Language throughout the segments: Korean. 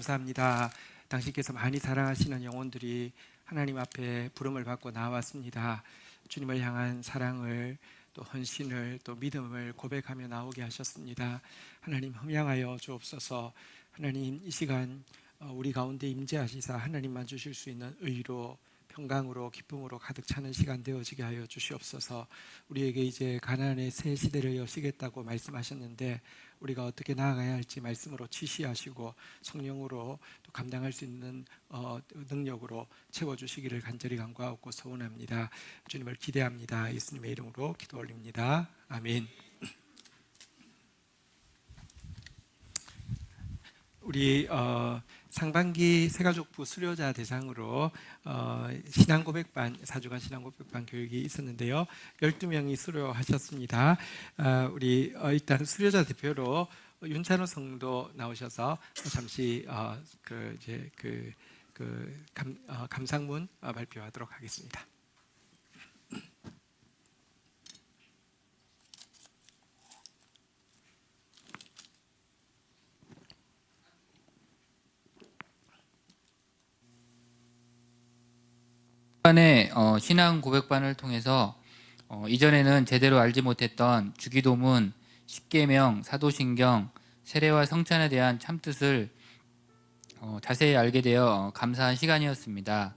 감사합니다. 당신께서 많이 사랑하시는 영혼들이 하나님 앞에 부름을 받고 나왔습니다. 주님을 향한 사랑을 또 헌신을 또 믿음을 고백하며 나오게 하셨습니다. 하나님 함양하여 주옵소서. 하나님 이 시간 우리 가운데 임재하시사 하나님만 주실 수 있는 의로 평강으로 기쁨으로 가득 차는 시간 되어지게 하여 주시옵소서. 우리에게 이제 가나안의 새 시대를 여시겠다고 말씀하셨는데 우리가 어떻게 나아가야 할지 말씀으로 지시하시고 성령으로 또 감당할 수 있는 능력으로 채워주시기를 간절히 간구하고 소원합니다. 주님을 기대합니다. 예수님의 이름으로 기도 올립니다. 아멘. 우리 상반기 새가족부 수료자 대상으로 신앙고백반 4주간 신앙고백반 교육이 있었는데요. 12명이 수료하셨습니다. 우리 일단 수료자 대표로 윤찬호 성도 나오셔서 잠시 감상문 발표하도록 하겠습니다. 반의 신앙 고백반을 통해서 이전에는 제대로 알지 못했던 주기도문, 십계명, 사도신경, 세례와 성찬에 대한 참뜻을 자세히 알게 되어 감사한 시간이었습니다.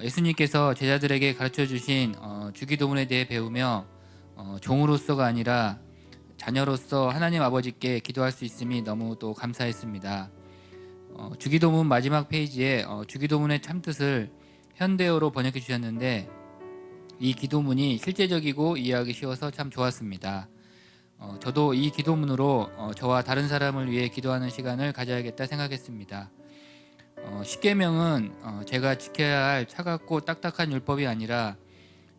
예수님께서 제자들에게 가르쳐 주신 주기도문에 대해 배우며 종으로서가 아니라 자녀로서 하나님 아버지께 기도할 수 있음이 너무 또 감사했습니다. 주기도문 마지막 페이지에 주기도문의 참뜻을 현대어로 번역해 주셨는데 이 기도문이 실제적이고 이해하기 쉬워서 참 좋았습니다. 저도 이 기도문으로 저와 다른 사람을 위해 기도하는 시간을 가져야겠다 생각했습니다. 십계명은 제가 지켜야 할 차갑고 딱딱한 율법이 아니라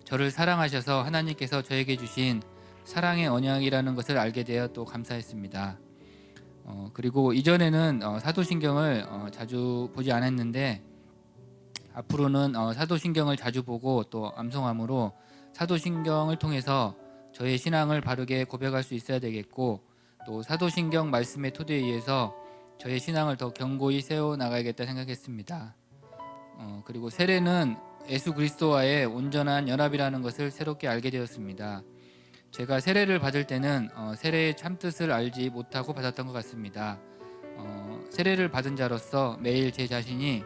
저를 사랑하셔서 하나님께서 저에게 주신 사랑의 언약이라는 것을 알게 되어 또 감사했습니다. 그리고 이전에는 사도신경을 자주 보지 않았는데 앞으로는 사도신경을 자주 보고 또 암송함으로 사도신경을 통해서 저의 신앙을 바르게 고백할 수 있어야 되겠고 또 사도신경 말씀의 토대에 의해서 저의 신앙을 더 견고히 세워나가야겠다 생각했습니다. 그리고 세례는 예수 그리스도와의 온전한 연합이라는 것을 새롭게 알게 되었습니다. 제가 세례를 받을 때는 세례의 참뜻을 알지 못하고 받았던 것 같습니다. 세례를 받은 자로서 매일 제 자신이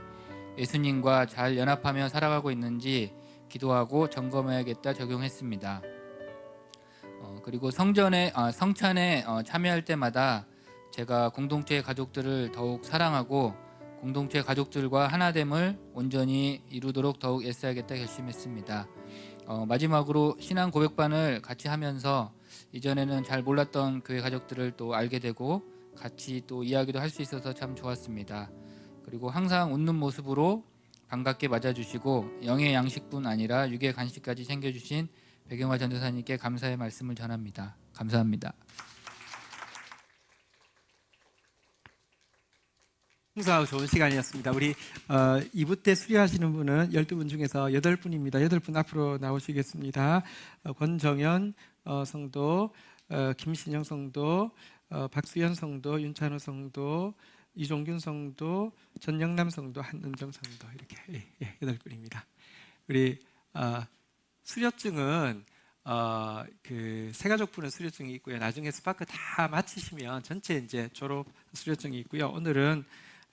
예수님과 잘 연합하며 살아가고 있는지 기도하고 점검해야겠다 적용했습니다. 그리고 성찬에 참여할 때마다 제가 공동체 가족들을 더욱 사랑하고 공동체 가족들과 하나됨을 온전히 이루도록 더욱 애써야겠다 결심했습니다. 마지막으로 신앙 고백반을 같이 하면서 이전에는 잘 몰랐던 교회 가족들을 또 알게 되고 같이 또 이야기도 할 수 있어서 참 좋았습니다. 그리고 항상 웃는 모습으로 반갑게 맞아주시고 영의 양식뿐 아니라 육의 간식까지 챙겨주신 백영화 전도사님께 감사의 말씀을 전합니다. 감사합니다. 풍성하고 좋은 시간이었습니다. 우리 2부 때 수료하시는 분은 12분 중에서 8분입니다. 8분 앞으로 나오시겠습니다. 권정현 성도, 김신영 성도, 박수현 성도, 윤찬호 성도, 이종균 성도, 전영남 성도, 한은정 성도 이렇게 8분입니다. 우리 수료증은 그 새가족부는 수료증이 있고요. 나중에 스파크 다 마치시면 전체 이제 졸업 수료증이 있고요. 오늘은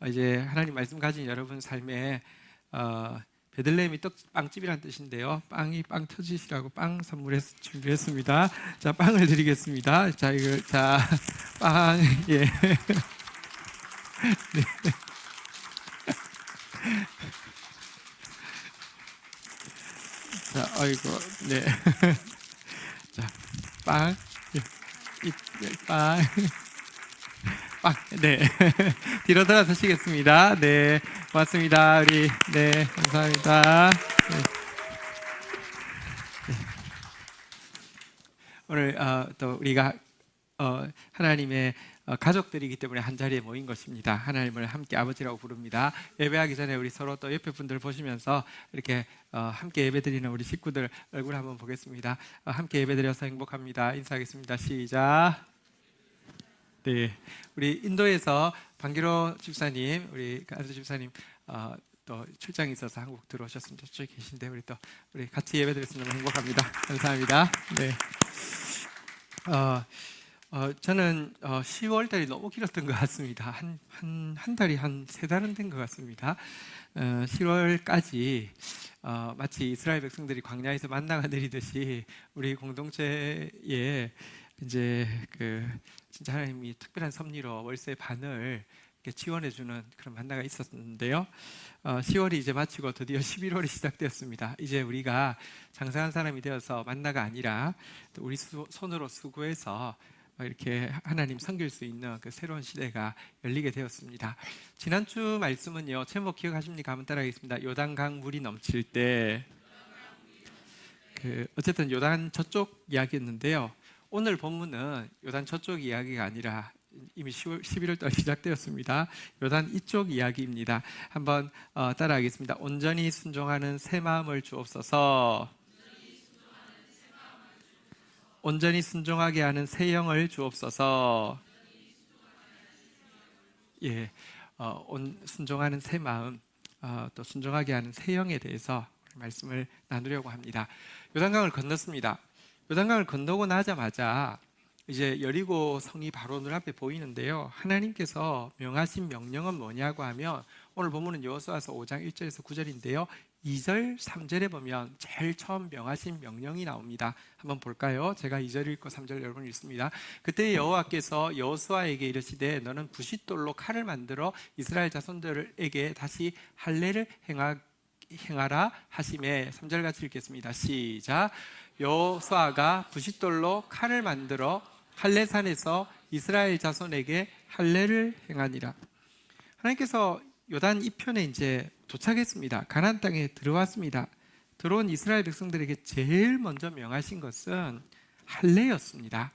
이제 하나님 말씀 가진 여러분 삶에 베들레헴이 빵집이라는 뜻인데요. 빵 터지시라고 빵 준비했습니다. 자, 빵을 드리겠습니다. 자, 빵 예. 네. 자, 아이고, 네. 자, 빵, 빵, 빵, 네. 뒤로 돌아서시겠습니다. 네, 고맙습니다. 우리, 네, 감사합니다. 네. 네. 오늘 또 우리가 하나님의 가족들이기 때문에 한 자리에 모인 것입니다. 하나님을 함께 아버지라고 부릅니다. 예배하기 전에 우리 서로 또 옆에 분들 보시면서 이렇게 함께 예배드리는 우리 식구들 얼굴 한번 보겠습니다. 함께 예배드려서 행복합니다. 인사하겠습니다. 시작. 네, 우리 인도에서 방기로 집사님, 우리 안수 집사님 또 출장이 있어서 한국 들어오셨습니다. 저쪽에 계신데 우리 같이 예배드려서 너무 행복합니다. 감사합니다. 네. 저는 10월 달이 너무 길었던 것 같습니다. 한 달이 한 3달은 된 것 같습니다. 10월까지 마치 이스라엘 백성들이 광야에서 만나가 내리듯이 우리 공동체에 이제 진짜 하나님이 특별한 섭리로 월세 반을 이렇게 지원해주는 그런 만나가 있었는데요. 10월이 이제 마치고 드디어 11월이 시작되었습니다. 이제 우리가 장사한 사람이 되어서 만나가 아니라 또 우리 손으로 수고해서 이렇게 하나님 섬길 수 있는 그 새로운 시대가 열리게 되었습니다. 지난주 말씀은요, 제목 기억하십니까? 한번 따라하겠습니다. 요단강 물이 넘칠 때, 어쨌든 요단 저쪽 이야기였는데요. 오늘 본문은 요단 저쪽 이야기가 아니라 이미 11월 달 시작되었습니다. 요단 이쪽 이야기입니다. 한번 따라하겠습니다. 온전히 순종하는 새 마음을 주옵소서. 온전히 순종하게 하는 새 영을 주옵소서. 예, 순종하는 새 마음, 또 순종하게 하는 새 영에 대해서 말씀을 나누려고 합니다. 요단강을 건넜습니다. 요단강을 건너고 나자마자 이제 여리고 성이 바로 눈앞에 보이는데요. 하나님께서 명하신 명령은 뭐냐고 하면 오늘 본문은 여호수아서 5장 1절에서 9절인데요. 2절, 3절에 보면 제일 처음 명하신 명령이 나옵니다. 한번 볼까요? 제가 2절 읽고 3절 여러분 읽습니다. 그때 여호와께서 여호수아에게 이르시되 너는 부싯돌로 칼을 만들어 이스라엘 자손들에게 다시 할례를 행하라 하시매. 3절 같이 읽겠습니다. 시작. 여호수아가 부싯돌로 칼을 만들어 할례산에서 이스라엘 자손에게 할례를 행하니라. 하나님께서 요단 이편에 이제 도착했습니다. 가나안 땅에 들어왔습니다. 들어온 이스라엘 백성들에게 제일 먼저 명하신 것은 할례였습니다.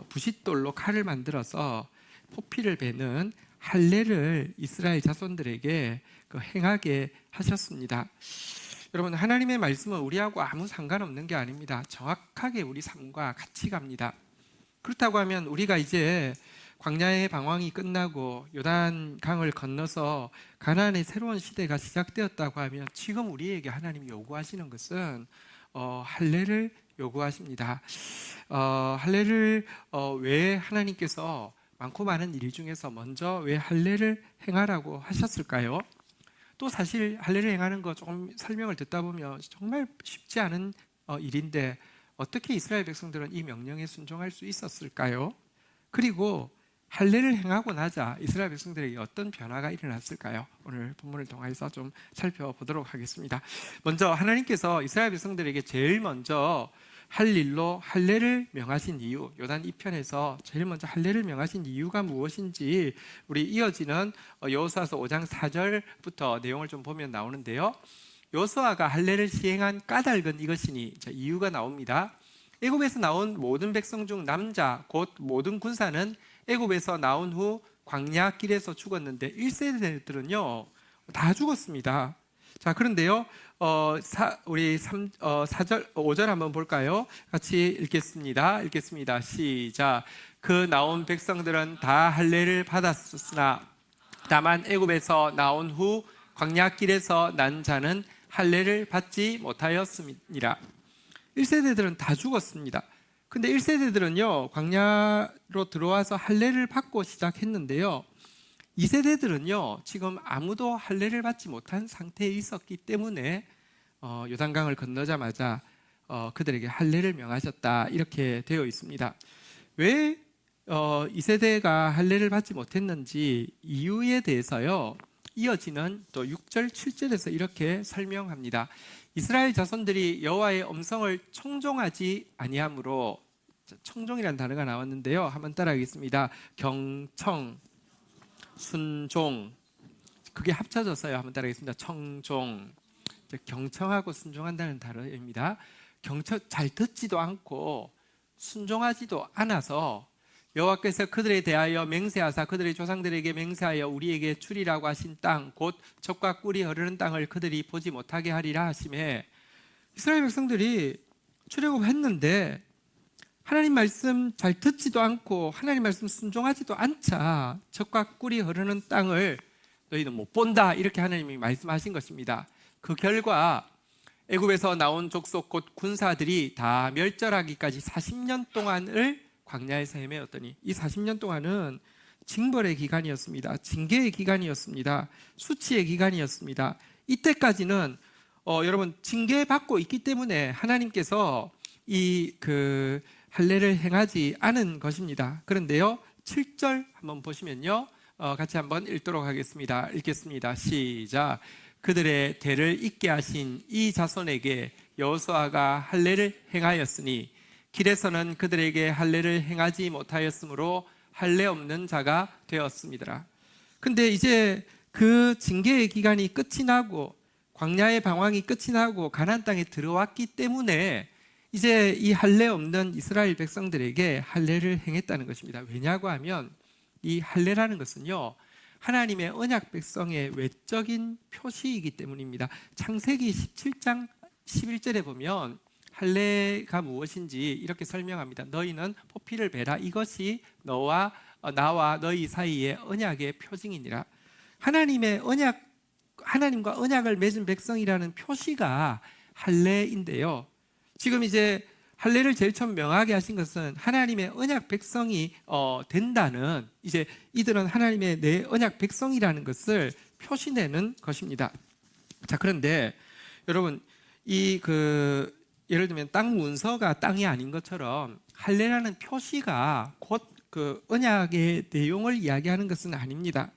부싯돌로 칼을 만들어서 포피를 베는 할례를 이스라엘 자손들에게 행하게 하셨습니다. 여러분, 하나님의 말씀은 우리하고 아무 상관없는 게 아닙니다. 정확하게 우리 삶과 같이 갑니다. 그렇다고 하면 우리가 이제 광야의 방황이 끝나고 요단강을 건너서 가나안의 새로운 시대가 시작되었다고 하면 지금 우리에게 하나님이 요구하시는 것은 할례를 요구하십니다. 할례를 왜 하나님께서 많고 많은 일 중에서 먼저 왜 할례를 행하라고 하셨을까요? 또 사실 할례를 행하는 거 조금 설명을 듣다 보면 정말 쉽지 않은 일인데 어떻게 이스라엘 백성들은 이 명령에 순종할 수 있었을까요? 그리고 할례를 행하고 나자 이스라엘 백성들에게 어떤 변화가 일어났을까요? 오늘 본문을 통해서 좀 살펴보도록 하겠습니다. 먼저 하나님께서 이스라엘 백성들에게 제일 먼저 할 일로 할례를 명하신 이유, 요단 2편에서 제일 먼저 할례를 명하신 이유가 무엇인지 우리 이어지는 여호수아서 5장 4절부터 내용을 좀 보면 나오는데요. 여호수아가 할례를 시행한 까닭은 이것이니, 이유가 나옵니다. 애굽에서 나온 모든 백성 중 남자 곧 모든 군사는 애굽에서 나온 후 광야 길에서 죽었는데 1세대들은요 다 죽었습니다. 자, 그런데요 우리 4절 5절 한번 볼까요? 같이 읽겠습니다. 시작. 그 나온 백성들은 다 할례를 받았으나 다만 애굽에서 나온 후 광야 길에서 난 자는 할례를 받지 못하였습니다. 1세대들은 다 죽었습니다. 근데 1세대들은요 광야로 들어와서 할례를 받고 시작했는데요, 2세대들은요 지금 아무도 할례를 받지 못한 상태에 있었기 때문에 요단강을 건너자마자 그들에게 할례를 명하셨다, 이렇게 되어 있습니다. 왜 2세대가 할례를 받지 못했는지 이유에 대해서요 이어지는 또 6절 7절에서 이렇게 설명합니다. 이스라엘 자손들이 여호와의 음성을 청종하지 아니하므로, 청종이라는 단어가 나왔는데요, 한번 따라하겠습니다. 경청, 순종, 그게 합쳐졌어요. 한번 따라하겠습니다. 청종, 경청하고 순종한다는 단어입니다. 잘 듣지도 않고 순종하지도 않아서 여호와께서 그들에 대하여 맹세하사 그들의 조상들에게 맹세하여 우리에게 주리라고 하신 땅 곧 젖과 꿀이 흐르는 땅을 그들이 보지 못하게 하리라 하시매, 이스라엘 백성들이 출애굽했는데 하나님 말씀 잘 듣지도 않고 하나님 말씀 순종하지도 않자 젖과 꿀이 흐르는 땅을 너희는 못 본다, 이렇게 하나님이 말씀하신 것입니다. 그 결과 애굽에서 나온 족속 곧 군사들이 다 멸절하기까지 40년 동안을 광야에서 헤매었더니, 이 40년 동안은 징벌의 기간이었습니다. 징계의 기간이었습니다. 수치의 기간이었습니다. 이때까지는 여러분 징계받고 있기 때문에 하나님께서 할례를 행하지 않은 것입니다. 그런데요, 7절 한번 보시면요, 같이 한번 읽도록 하겠습니다. 읽겠습니다. 시작. 그들의 대를 잇게 하신 이 자손에게 여호수아가 할례를 행하였으니 길에서는 그들에게 할례를 행하지 못하였으므로 할례 없는 자가 되었습니다. 근데 이제 그 징계의 기간이 끝이 나고 광야의 방황이 끝이 나고 가나안 땅에 들어왔기 때문에 이제 이 할례 없는 이스라엘 백성들에게 할례를 행했다는 것입니다. 왜냐고 하면 이 할례라는 것은요, 하나님의 언약 백성의 외적인 표시이기 때문입니다. 창세기 17장 11절에 보면 할례가 무엇인지 이렇게 설명합니다. 너희는 포피를 베라. 이것이 너와 나와 너희 사이의 언약의 표징이니라. 하나님과 언약을 맺은 백성이라는 표시가 할례인데요. 지금 이제 할례를 제일 처음 명하게 하신 것은 하나님의 언약 백성이 된다는, 이제 이들은 하나님의 내 언약 백성이라는 것을 표시내는 것입니다. 자, 그런데 여러분 예를 들면 땅 문서가 땅이 아닌 것처럼 할례라는 표시가 곧 그 언약의 내용을 이야기하는 것은 아닙니다.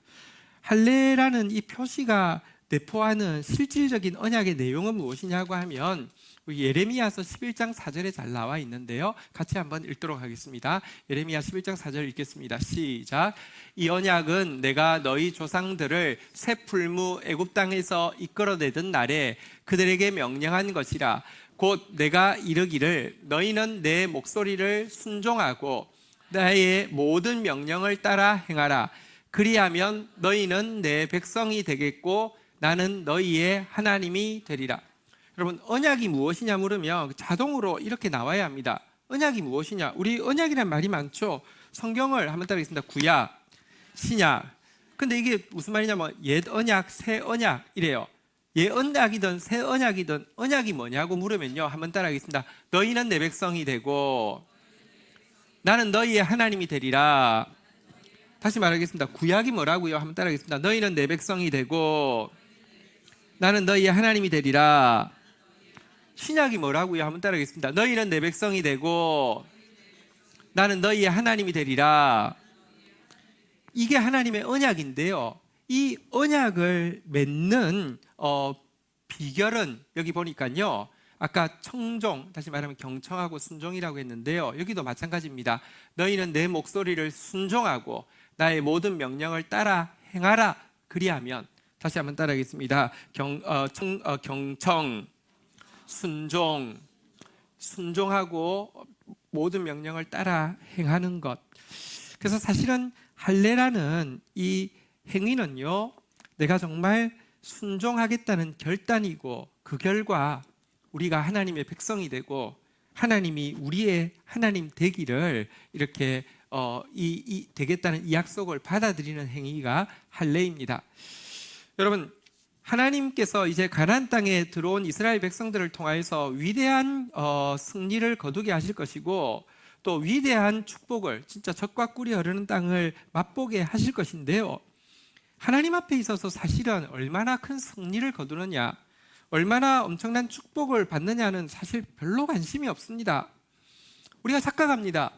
할례라는 이 표시가 내포하는 실질적인 언약의 내용은 무엇이냐고 하면 예레미야서 11장 4절에 잘 나와 있는데요, 같이 한번 읽도록 하겠습니다. 예레미야 11장 4절 읽겠습니다. 시작. 이 언약은 내가 너희 조상들을 새 풀무 애굽 땅에서 이끌어내던 날에 그들에게 명령한 것이라. 곧 내가 이르기를 너희는 내 목소리를 순종하고 나의 모든 명령을 따라 행하라. 그리하면 너희는 내 백성이 되겠고 나는 너희의 하나님이 되리라. 여러분, 언약이 무엇이냐 물으면 자동으로 이렇게 나와야 합니다. 언약이 무엇이냐? 우리 언약이란 말이 많죠. 성경을 한번 따라하겠습니다. 구약, 신약. 근데 이게 무슨 말이냐면 옛 언약, 새 언약 이래요. 옛 언약이든 새 언약이든 언약이 뭐냐고 물으면요, 한번 따라하겠습니다. 너희는 내 백성이 되고 나는 너희의 하나님이 되리라. 다시 말하겠습니다. 구약이 뭐라고요? 한번 따라하겠습니다. 너희는 내 백성이 되고 나는 너희의 하나님이 되리라. 신약이 뭐라고요? 한번 따라하겠습니다. 너희는 내 백성이 되고 나는 너희의 하나님이 되리라. 이게 하나님의 언약인데요, 이 언약을 맺는 비결은 여기 보니까요, 아까 청종, 다시 말하면 경청하고 순종이라고 했는데요, 여기도 마찬가지입니다. 너희는 내 목소리를 순종하고 나의 모든 명령을 따라 행하라. 그리하면, 다시 한번 따라하겠습니다. 경청, 순종, 순종하고 모든 명령을 따라 행하는 것. 그래서 사실은 할례라는 이 행위는요, 내가 정말 순종하겠다는 결단이고 그 결과 우리가 하나님의 백성이 되고 하나님이 우리의 하나님 되기를 이렇게 되겠다는 이 약속을 받아들이는 행위가 할례입니다. 여러분, 하나님께서 이제 가나안 땅에 들어온 이스라엘 백성들을 통하여서 위대한 승리를 거두게 하실 것이고 또 위대한 축복을, 진짜 젖과 꿀이 흐르는 땅을 맛보게 하실 것인데요, 하나님 앞에 있어서 사실은 얼마나 큰 승리를 거두느냐, 얼마나 엄청난 축복을 받느냐는 사실 별로 관심이 없습니다. 우리가 착각합니다.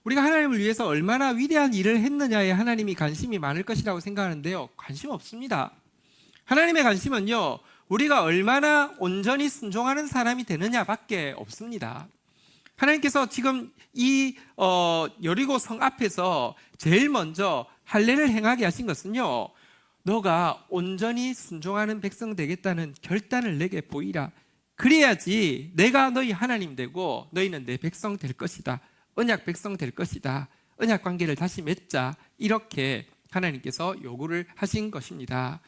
우리가 하나님을 위해서 얼마나 위대한 일을 했느냐에 하나님이 관심이 많을 것이라고 생각하는데요, 관심 없습니다. 하나님의 관심은요, 우리가 얼마나 온전히 순종하는 사람이 되느냐밖에 없습니다. 하나님께서 지금 이 여리고 성 앞에서 제일 먼저 할례를 행하게 하신 것은요, 너가 온전히 순종하는 백성 되겠다는 결단을 내게 보이라. 그래야지 내가 너희 하나님 되고 너희는 내 백성 될 것이다. 언약 백성 될 것이다. 언약 관계를 다시 맺자. 이렇게 하나님께서 요구를 하신 것입니다.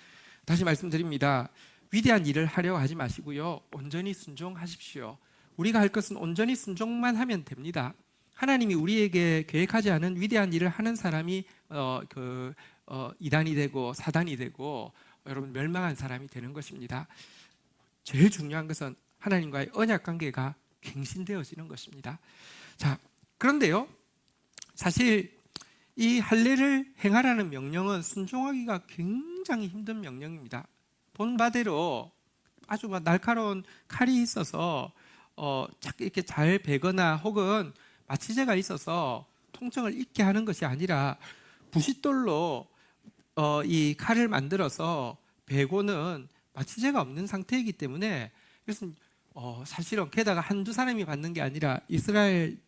다시 말씀드립니다. 위대한 일을 하려고 하지 마시고요, 온전히 순종하십시오. 우리가 할 것은 온전히 순종만 하면 됩니다. 하나님이 우리에게 계획하지 않은 위대한 일을 하는 사람이 이단이 되고 사단이 되고 여러분 멸망한 사람이 되는 것입니다. 제일 중요한 것은 하나님과의 언약 관계가 갱신되어지는 것입니다. 자, 그런데요, 사실 이 할례를 행하라는 명령은 순종하기가 굉장히 힘든 명령입니다. 본 바대로 아주 날카로운 칼이 있어서 이렇게 잘 베거나 혹은 마취제가 있어서 통증을 잊게 하는 것이 아니라 부싯돌로 이 칼을 만들어서 베고는 마취제가 없는 상태이기 때문에, 그래서 사실은 게다가 한두 사람이 받는 게 아니라 이스라엘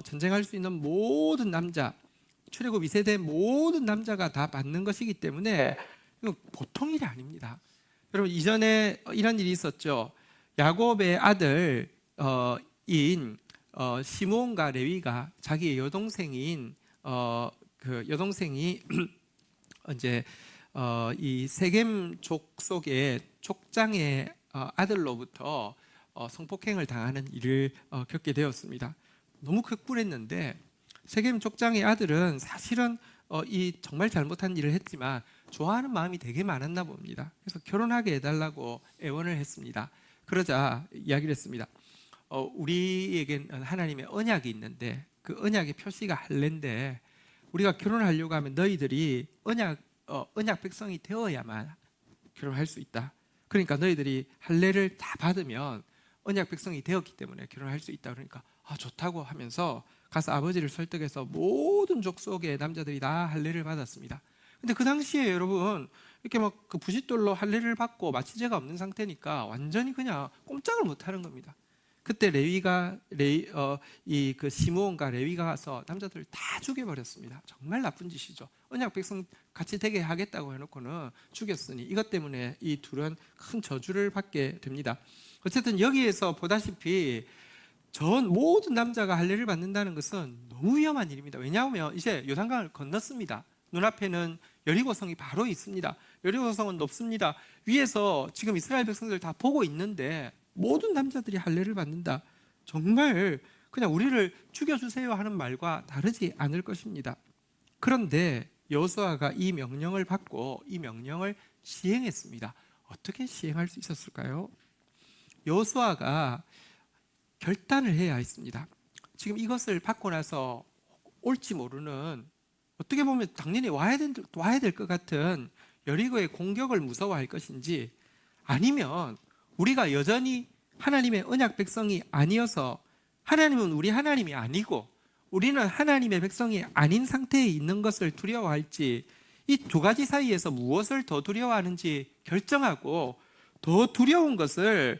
전쟁할 수 있는 모든 남자, 출애굽 2세대 모든 남자가 다 받는 것이기 때문에 이거 보통 일이 아닙니다. 여러분, 이전에 이런 일이 있었죠. 야곱의 아들인 시므온과 레위가 자기의 여동생인 여동생이 이제 이 세겜 족속의 족장의 아들로부터 성폭행을 당하는 일을 겪게 되었습니다. 너무 극분했는데 세겜 족장의 아들은 사실은 이 정말 잘못한 일을 했지만 좋아하는 마음이 되게 많았나 봅니다. 그래서 결혼하게 해달라고 애원을 했습니다. 그러자 이야기를 했습니다. 우리에게는 하나님의 언약이 있는데 그 언약의 표시가 할례인데 우리가 결혼하려고 하면 너희들이 언약 백성이 되어야만 결혼할 수 있다. 그러니까 너희들이 할례를 다 받으면 언약 백성이 되었기 때문에 결혼할 수 있다. 그러니까 좋다고 하면서 가서 아버지를 설득해서 모든 족속의 남자들이 다 할례를 받았습니다. 근데 그 당시에 여러분 이렇게 막 그 부싯돌로 할례를 받고 마취제가 없는 상태니까 완전히 그냥 꼼짝을 못 하는 겁니다. 그때 그 시므온과 레위가 가서 남자들을 다 죽여버렸습니다. 정말 나쁜 짓이죠. 언약 백성 같이 되게 하겠다고 해놓고는 죽였으니 이것 때문에 이 둘은 큰 저주를 받게 됩니다. 어쨌든 여기에서 보다시피 전 모든 남자가 할례를 받는다는 것은 너무 위험한 일입니다. 왜냐하면 이제 요단강을 건넜습니다. 눈앞에는 여리고성이 바로 있습니다. 여리고성은 높습니다. 위에서 지금 이스라엘 백성들 다 보고 있는데 모든 남자들이 할례를 받는다. 정말 그냥 우리를 죽여주세요 하는 말과 다르지 않을 것입니다. 그런데 여호수아가 이 명령을 받고 이 명령을 시행했습니다. 어떻게 시행할 수 있었을까요? 여호수아가 결단을 해야 했습니다. 지금 이것을 받고 나서 올지 모르는, 어떻게 보면 당연히 와야 될 것 같은 여리고의 공격을 무서워할 것인지, 아니면 우리가 여전히 하나님의 언약 백성이 아니어서 하나님은 우리 하나님이 아니고 우리는 하나님의 백성이 아닌 상태에 있는 것을 두려워할지, 이 두 가지 사이에서 무엇을 더 두려워하는지 결정하고 더 두려운 것을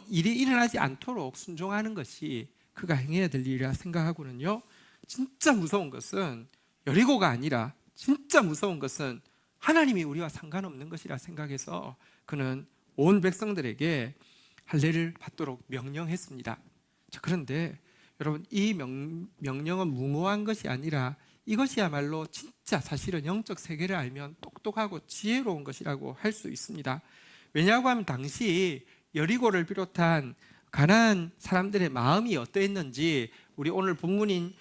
일이 일어나지 않도록 순종하는 것이 그가 행해야 될 일이라 생각하고는요, 진짜 무서운 것은 여리고가 아니라 진짜 무서운 것은 하나님이 우리와 상관없는 것이라 생각해서 그는 온 백성들에게 할례를 받도록 명령했습니다. 자, 그런데 여러분, 이 명령은 무모한 것이 아니라 이것이야말로 진짜 사실은 영적 세계를 알면 똑똑하고 지혜로운 것이라고 할 수 있습니다. 왜냐하고 하면 당시 여리고를 비롯한 가나안 사람들의 마음이 어떠했는지 우리 오늘 본문인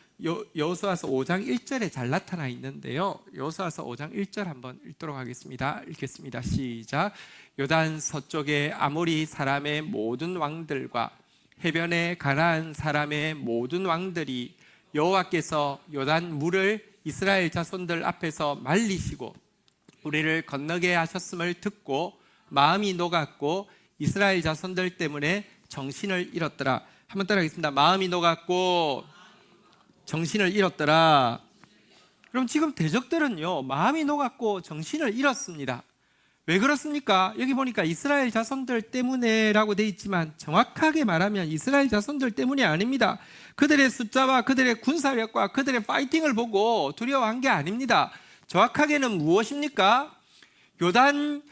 여호수아서 5장 1절에 잘 나타나 있는데요. 여호수아서 5장 1절 한번 읽도록 하겠습니다. 읽겠습니다. 시작. 요단 서쪽의 아모리 사람의 모든 왕들과 해변의 가나안 사람의 모든 왕들이 여호와께서 요단 물을 이스라엘 자손들 앞에서 말리시고 우리를 건너게 하셨음을 듣고 마음이 녹았고 이스라엘 자손들 때문에 정신을 잃었더라. 한번 따라하겠습니다. 마음이 녹았고 정신을 잃었더라. 그럼 지금 대적들은요, 마음이 녹았고 정신을 잃었습니다. 왜 그렇습니까? 여기 보니까 이스라엘 자손들 때문에라고 돼 있지만 정확하게 말하면 이스라엘 자손들 때문이 아닙니다. 그들의 숫자와 그들의 군사력과 그들의 파이팅을 보고 두려워한 게 아닙니다. 정확하게는 무엇입니까? 요단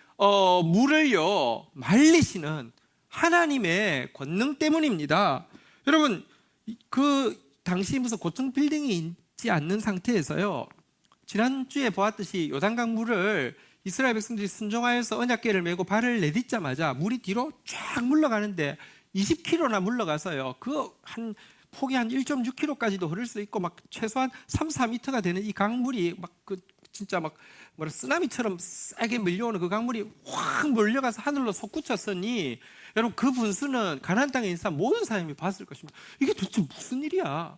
물을요 말리시는 하나님의 권능 때문입니다. 여러분, 그 당시 무슨 고층 빌딩이 있지 않는 상태에서요, 지난주에 보았듯이 요단강 물을 이스라엘 백성들이 순종하여서 언약궤를 메고 발을 내딛자마자 물이 뒤로 쫙 물러가는데 20km나 물러가서요, 그 한 폭이 한 1.6km까지도 흐를 수 있고 막 최소한 3, 4m가 되는 이 강물이 막 그 진짜 막 뭐라 쓰나미처럼 세게 밀려오는 그 강물이 확 몰려가서 하늘로 솟구쳤으니 여러분 그 분수는 가나안 땅에 있는 사람 모든 사람이 봤을 것입니다. 이게 도대체 무슨 일이야?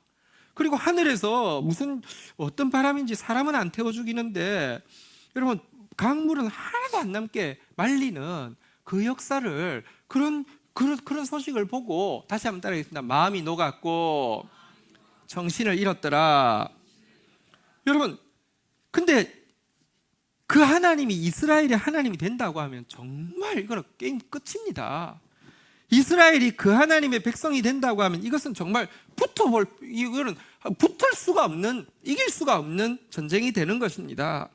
그리고 하늘에서 무슨 어떤 바람인지 사람은 안 태워 죽이는데 여러분 강물은 하나도 안 남게 말리는 그 역사를 그런 소식을 보고 다시 한번 따라하겠습니다. 마음이 녹았고 정신을 잃었더라. 여러분 근데 그 하나님이 이스라엘의 하나님이 된다고 하면 정말 이거는 게임 끝입니다. 이스라엘이 그 하나님의 백성이 된다고 하면 이것은 정말 이거는 붙을 수가 없는, 이길 수가 없는 전쟁이 되는 것입니다.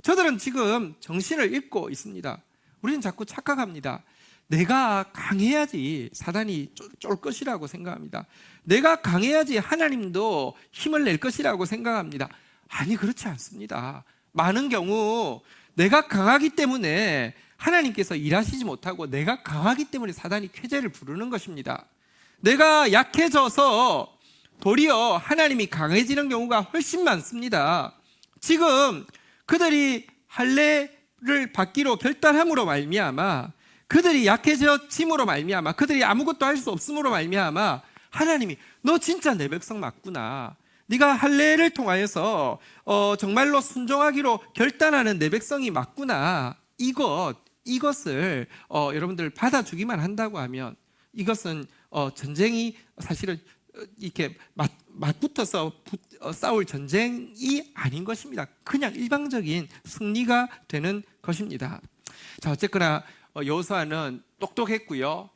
저들은 지금 정신을 잃고 있습니다. 우리는 자꾸 착각합니다. 내가 강해야지 사단이 쫄 것이라고 생각합니다. 내가 강해야지 하나님도 힘을 낼 것이라고 생각합니다. 아니 그렇지 않습니다. 많은 경우 내가 강하기 때문에 하나님께서 일하시지 못하고 내가 강하기 때문에 사단이 쾌재를 부르는 것입니다. 내가 약해져서 도리어 하나님이 강해지는 경우가 훨씬 많습니다. 지금 그들이 할례를 받기로 결단함으로 말미암아 그들이 약해짐으로 말미암아 그들이 아무것도 할 수 없음으로 말미암아 하나님이 너 진짜 내 백성 맞구나. 네가 할례를 통하여서 정말로 순종하기로 결단하는 내 백성이 맞구나. 이것을 여러분들 받아주기만 한다고 하면 이것은 전쟁이 사실은 이렇게 맞붙어서 싸울 전쟁이 아닌 것입니다. 그냥 일방적인 승리가 되는 것입니다. 자, 어쨌거나 여호수아는 똑똑했고요.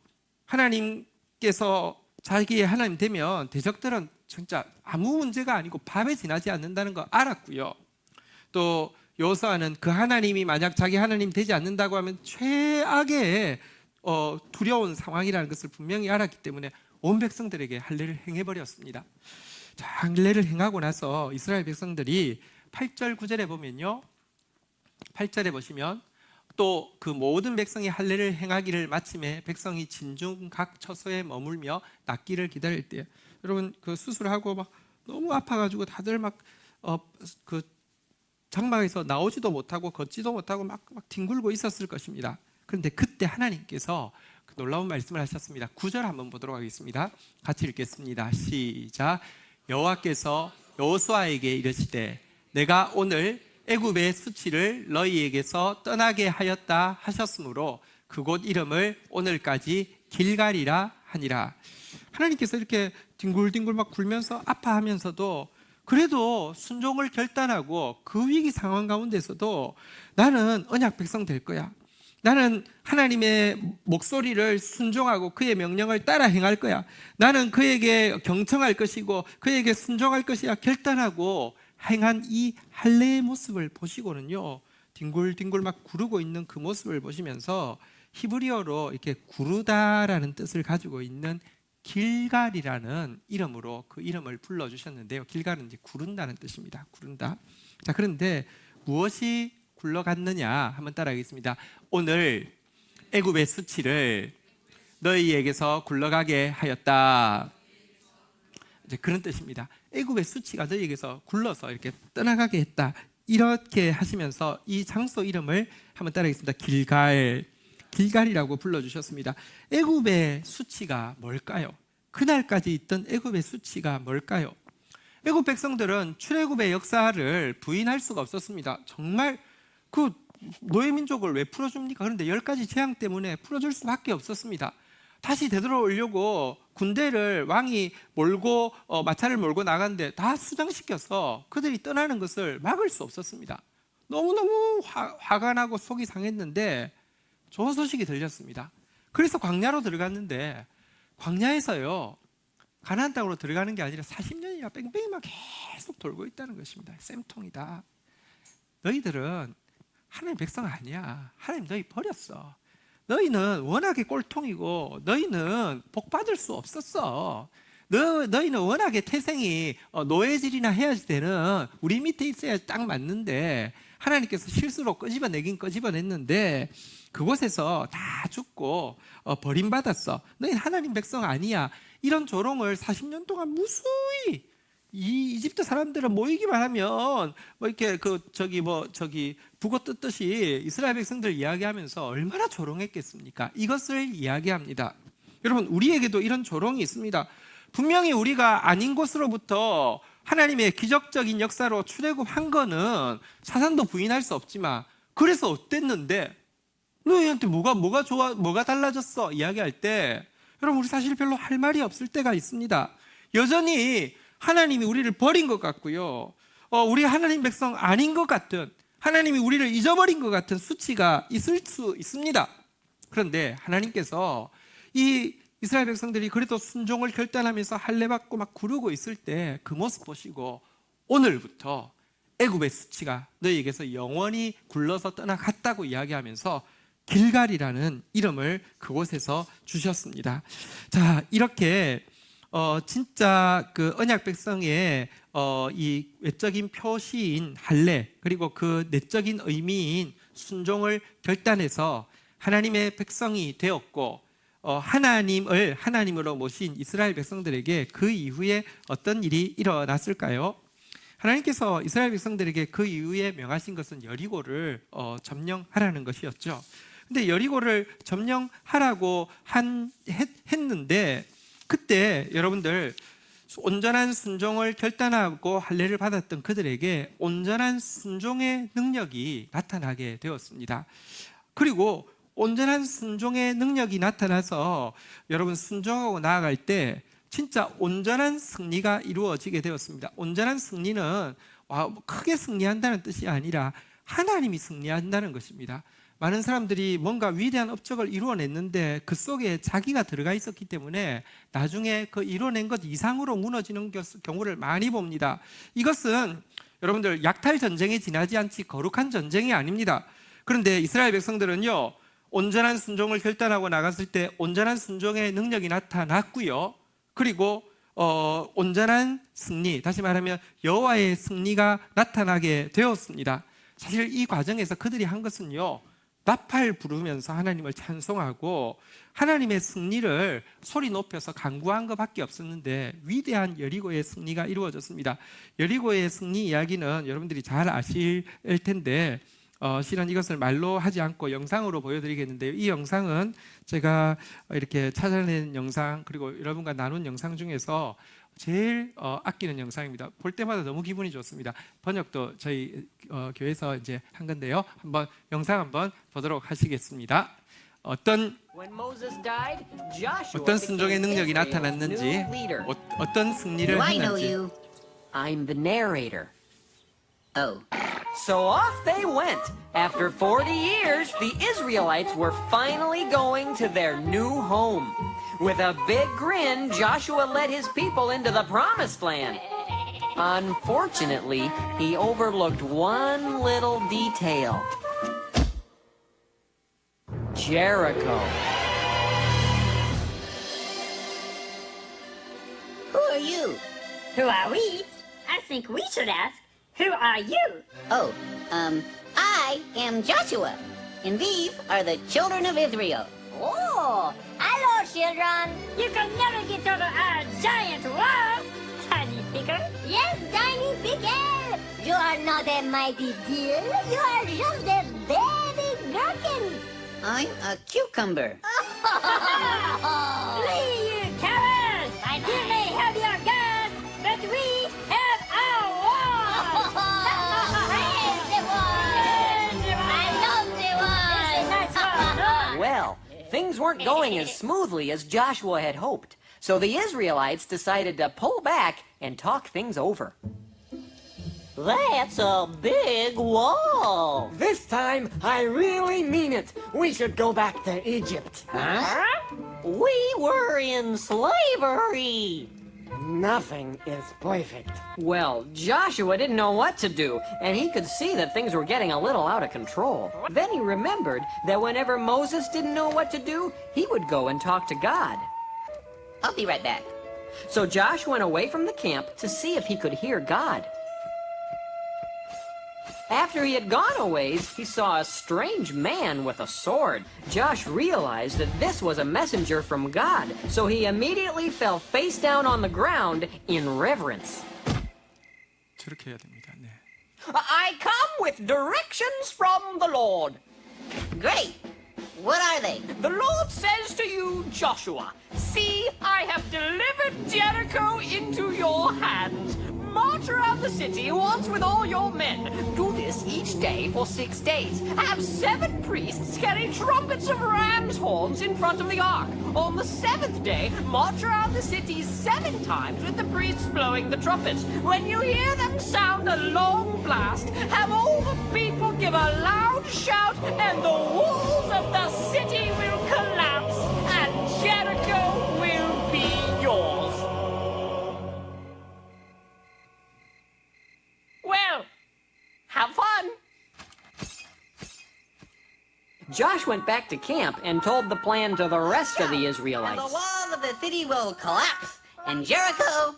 하나님께서 자기의 하나님 되면 대적들은 진짜 아무 문제가 아니고 밥에 지나지 않는다는 거 알았고요. 또 여호수아는 그 하나님이 만약 자기 하나님 되지 않는다고 하면 최악의 두려운 상황이라는 것을 분명히 알았기 때문에 온 백성들에게 할례를 행해버렸습니다. 자, 할례를 행하고 나서 이스라엘 백성들이 8절 9절에 보면요, 8절에 보시면 또 그 모든 백성이 할례를 행하기를 마침에 백성이 진중 각 처소에 머물며 낫기를 기다릴 때, 여러분 그 수술하고 막 너무 아파가지고 다들 막 그 장막에서 나오지도 못하고 걷지도 못하고 막 뒹굴고 있었을 것입니다. 그런데 그때 하나님께서 그 놀라운 말씀을 하셨습니다. 9절 한번 보도록 하겠습니다. 같이 읽겠습니다. 시작. 여호와께서 여호수아에게 이르시되 내가 오늘 애굽의 수치를 너희에게서 떠나게 하였다 하셨으므로 그곳 이름을 오늘까지 길갈이라 하니라. 하나님께서 이렇게 뒹굴뒹굴 막 굴면서 아파하면서도 그래도 순종을 결단하고 그 위기 상황 가운데서도 나는 언약 백성 될 거야. 나는 하나님의 목소리를 순종하고 그의 명령을 따라 행할 거야. 나는 그에게 경청할 것이고 그에게 순종할 것이야 결단하고 행한 이 할례의 모습을 보시고는요, 뒹굴뒹굴 막 구르고 있는 그 모습을 보시면서 히브리어로 이렇게 구르다라는 뜻을 가지고 있는 길갈이라는 이름으로 그 이름을 불러주셨는데요. 길갈은 이제 구른다는 뜻입니다. 구른다. 자, 그런데 무엇이 굴러갔느냐 한번 따라하겠습니다. 오늘 애굽의 수치를 너희에게서 굴러가게 하였다. 이제 그런 뜻입니다. 애굽의 수치가 너희에게서 굴러서 이렇게 떠나가게 했다. 이렇게 하시면서 이 장소 이름을 한번 따라하겠습니다. 길갈이라고 불러주셨습니다. 애굽의 수치가 뭘까요? 그날까지 있던 애굽의 수치가 뭘까요? 애굽 백성들은 출애굽의 역사를 부인할 수가 없었습니다. 정말 그 노예 민족을 왜 풀어줍니까? 그런데 10가지 재앙 때문에 풀어줄 수밖에 없었습니다. 다시 되돌아오려고 군대를 왕이 몰고 마차를 몰고 나갔는데 다 수장시켜서 그들이 떠나는 것을 막을 수 없었습니다. 너무너무 화가 나고 속이 상했는데 좋은 소식이 들렸습니다. 그래서 광야로 들어갔는데 광야에서요, 가나안 땅으로 들어가는 게 아니라 40년이나 뺑뺑이 막 계속 돌고 있다는 것입니다. 쌤통이다. 너희들은 하나님 백성 아니야. 하나님 너희 버렸어. 너희는 워낙에 꼴통이고 너희는 복 받을 수 없었어. 너희는 워낙에 태생이 노예질이나 해야지 되는 우리 밑에 있어야 딱 맞는데 하나님께서 실수로 끄집어내긴 끄집어냈는데 그곳에서 다 죽고 버림받았어. 너희 하나님 백성 아니야. 이런 조롱을 40년 동안 무수히 이 이집트 사람들은 모이기만 하면 뭐 이렇게 북어 뜯듯이 이스라엘 백성들 이야기하면서 얼마나 조롱했겠습니까? 이것을 이야기합니다. 여러분, 우리에게도 이런 조롱이 있습니다. 분명히 우리가 아닌 곳으로부터 하나님의 기적적인 역사로 출애굽한 거는 사탄도 부인할 수 없지만, 그래서 어땠는데 너희한테 뭐가 달라졌어? 이야기할 때 여러분, 우리 사실 별로 할 말이 없을 때가 있습니다. 여전히 하나님이 우리를 버린 것 같고요, 우리 하나님 백성 아닌 것 같은, 하나님이 우리를 잊어버린 것 같은 수치가 있을 수 있습니다. 그런데 하나님께서 이 이스라엘 백성들이 그래도 순종을 결단하면서 할례받고 막 구르고 있을 때 그 모습 보시고, 오늘부터 애굽의 수치가 너희에게서 영원히 굴러서 떠나갔다고 이야기하면서 길갈이라는 이름을 그곳에서 주셨습니다. 자, 이렇게 진짜 그 언약 백성의 이 외적인 표시인 할례, 그리고 그 내적인 의미인 순종을 결단해서 하나님의 백성이 되었고, 하나님을 하나님으로 모신 이스라엘 백성들에게 그 이후에 어떤 일이 일어났을까요? 하나님께서 이스라엘 백성들에게 그 이후에 명하신 것은 여리고를 점령하라는 것이었죠. 근데 여리고를 점령하라고 했는데, 그때 여러분들 온전한 순종을 결단하고 할례를 받았던 그들에게 온전한 순종의 능력이 나타나게 되었습니다. 그리고 온전한 순종의 능력이 나타나서 여러분, 순종하고 나아갈 때 진짜 온전한 승리가 이루어지게 되었습니다. 온전한 승리는 크게 승리한다는 뜻이 아니라 하나님이 승리한다는 것입니다. 많은 사람들이 뭔가 위대한 업적을 이루어냈는데 그 속에 자기가 들어가 있었기 때문에 나중에 그 이루어낸 것 이상으로 무너지는 경우를 많이 봅니다. 이것은 여러분들 약탈 전쟁에 지나지 않지 거룩한 전쟁이 아닙니다. 그런데 이스라엘 백성들은요, 온전한 순종을 결단하고 나갔을 때 온전한 순종의 능력이 나타났고요, 그리고 온전한 승리, 다시 말하면 여호와의 승리가 나타나게 되었습니다. 사실 이 과정에서 그들이 한 것은요, 나팔 부르면서 하나님을 찬송하고 하나님의 승리를 소리 높여서 간구한 것밖에 없었는데 위대한 여리고의 승리가 이루어졌습니다. 여리고의 승리 이야기는 여러분들이 잘 아실 텐데 실은 이것을 말로 하지 않고 영상으로 보여드리겠는데요, 이 영상은 제가 이렇게 찾아낸 영상, 그리고 여러분과 나눈 영상 중에서 제일 아끼는 영상입니다. 볼 때마다 너무 기분이 좋습니다. 번역도 저희 교회에서 이제 한 건데요, 한번 영상 한번 보도록 하시겠습니다. 어떤 순종의 능력이 나타났는지, 어떤 승리를 했는지. I'm the narrator. Oh. So off they went. After 40 years, the Israelites were finally going to their new home. With a big grin, Joshua led his people into the promised land. Unfortunately, he overlooked one little detail. Jericho. Who are you? Who are we? I think we should ask, who are you? Oh, I am Joshua, and these are the children of Israel. Oh, hello, children. You can never get over our giant wall, Tiny Picker. Yes, Tiny Picker. You are not a mighty deer. You are just a baby gherkin. I'm a cucumber. Flee, you cowards! You may have your guns, but we have our wall. Praise the wall. I love the wall. It's a nice wall. Well, things weren't going as smoothly as Joshua had hoped, so the Israelites decided to pull back and talk things over. That's a big wall. This time, I really mean it. We should go back to Egypt. Huh? We were in slavery. Nothing is perfect. Well, Joshua didn't know what to do, and he could see that things were getting a little out of control. Then he remembered that whenever Moses didn't know what to do, he would go and talk to God. I'll be right back. So Joshua went away from the camp to see if he could hear God. After he had gone a ways, he saw a strange man with a sword. Josh realized that this was a messenger from God, so he immediately fell face down on the ground in reverence. 저렇게 해야 됩니다. 네. I come with directions from the Lord. Great. What are they? The Lord says to you, Joshua, see, I have delivered Jericho into your hands. March around the city once with all your men. Do this each day for 6 days. Have 7 priests carry trumpets of ram's horns in front of the ark. On the 7th day, march around the city 7 times with the priests blowing the trumpets. When you hear them sound a long blast, have all the people give a loud shout, and the walls of the city will collapse, and Jericho will be yours. Well, have fun. Josh went back to camp and told the plan to the rest of the And the Israelites. walls of the city will collapse, and Jericho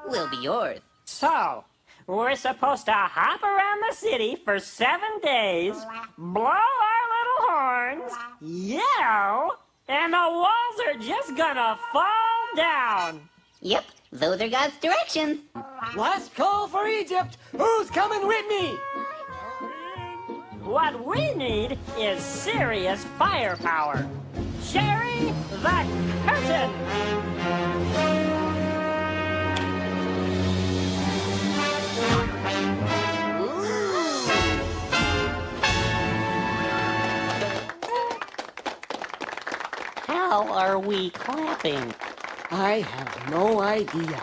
will be yours. So, we're supposed to hop around the city for 7 days, blow our little horns, yell, and the walls are just gonna fall down. Yep, those are God's directions. Last call for Egypt. Who's coming with me? What we need is serious firepower. Sherry the curtain. How are we clapping? I have no idea.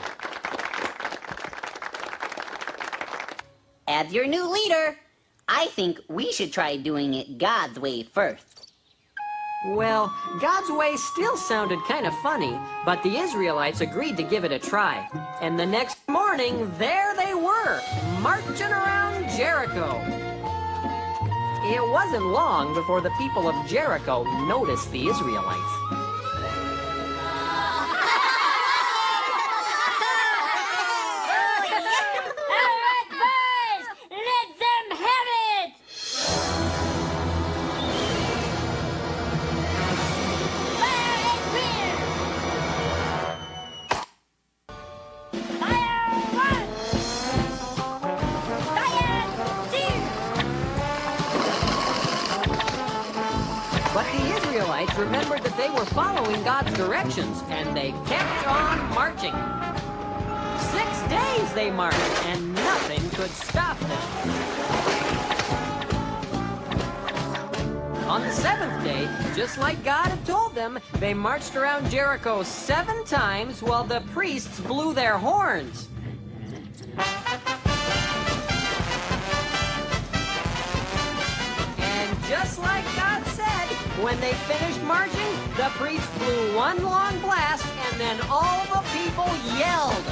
As your new leader, I think we should try doing it God's way first. Well, God's way still sounded kind of funny, but the Israelites agreed to give it a try. And the next morning, there they were, marching around Jericho. It wasn't long before the people of Jericho noticed the Israelites. All right, boys, let them have it. Fire and clear. Fire 1. Fire 2. But the Israelites remembered that they were following God's directions, and they kept on marching. 6 days they marched, and nothing could stop them. On the 7th day, just like God had told them, they marched around Jericho 7 times while the priests blew their horns. And just like God said, when they finished marching, the priests blew one long blast, and then all the people yelled.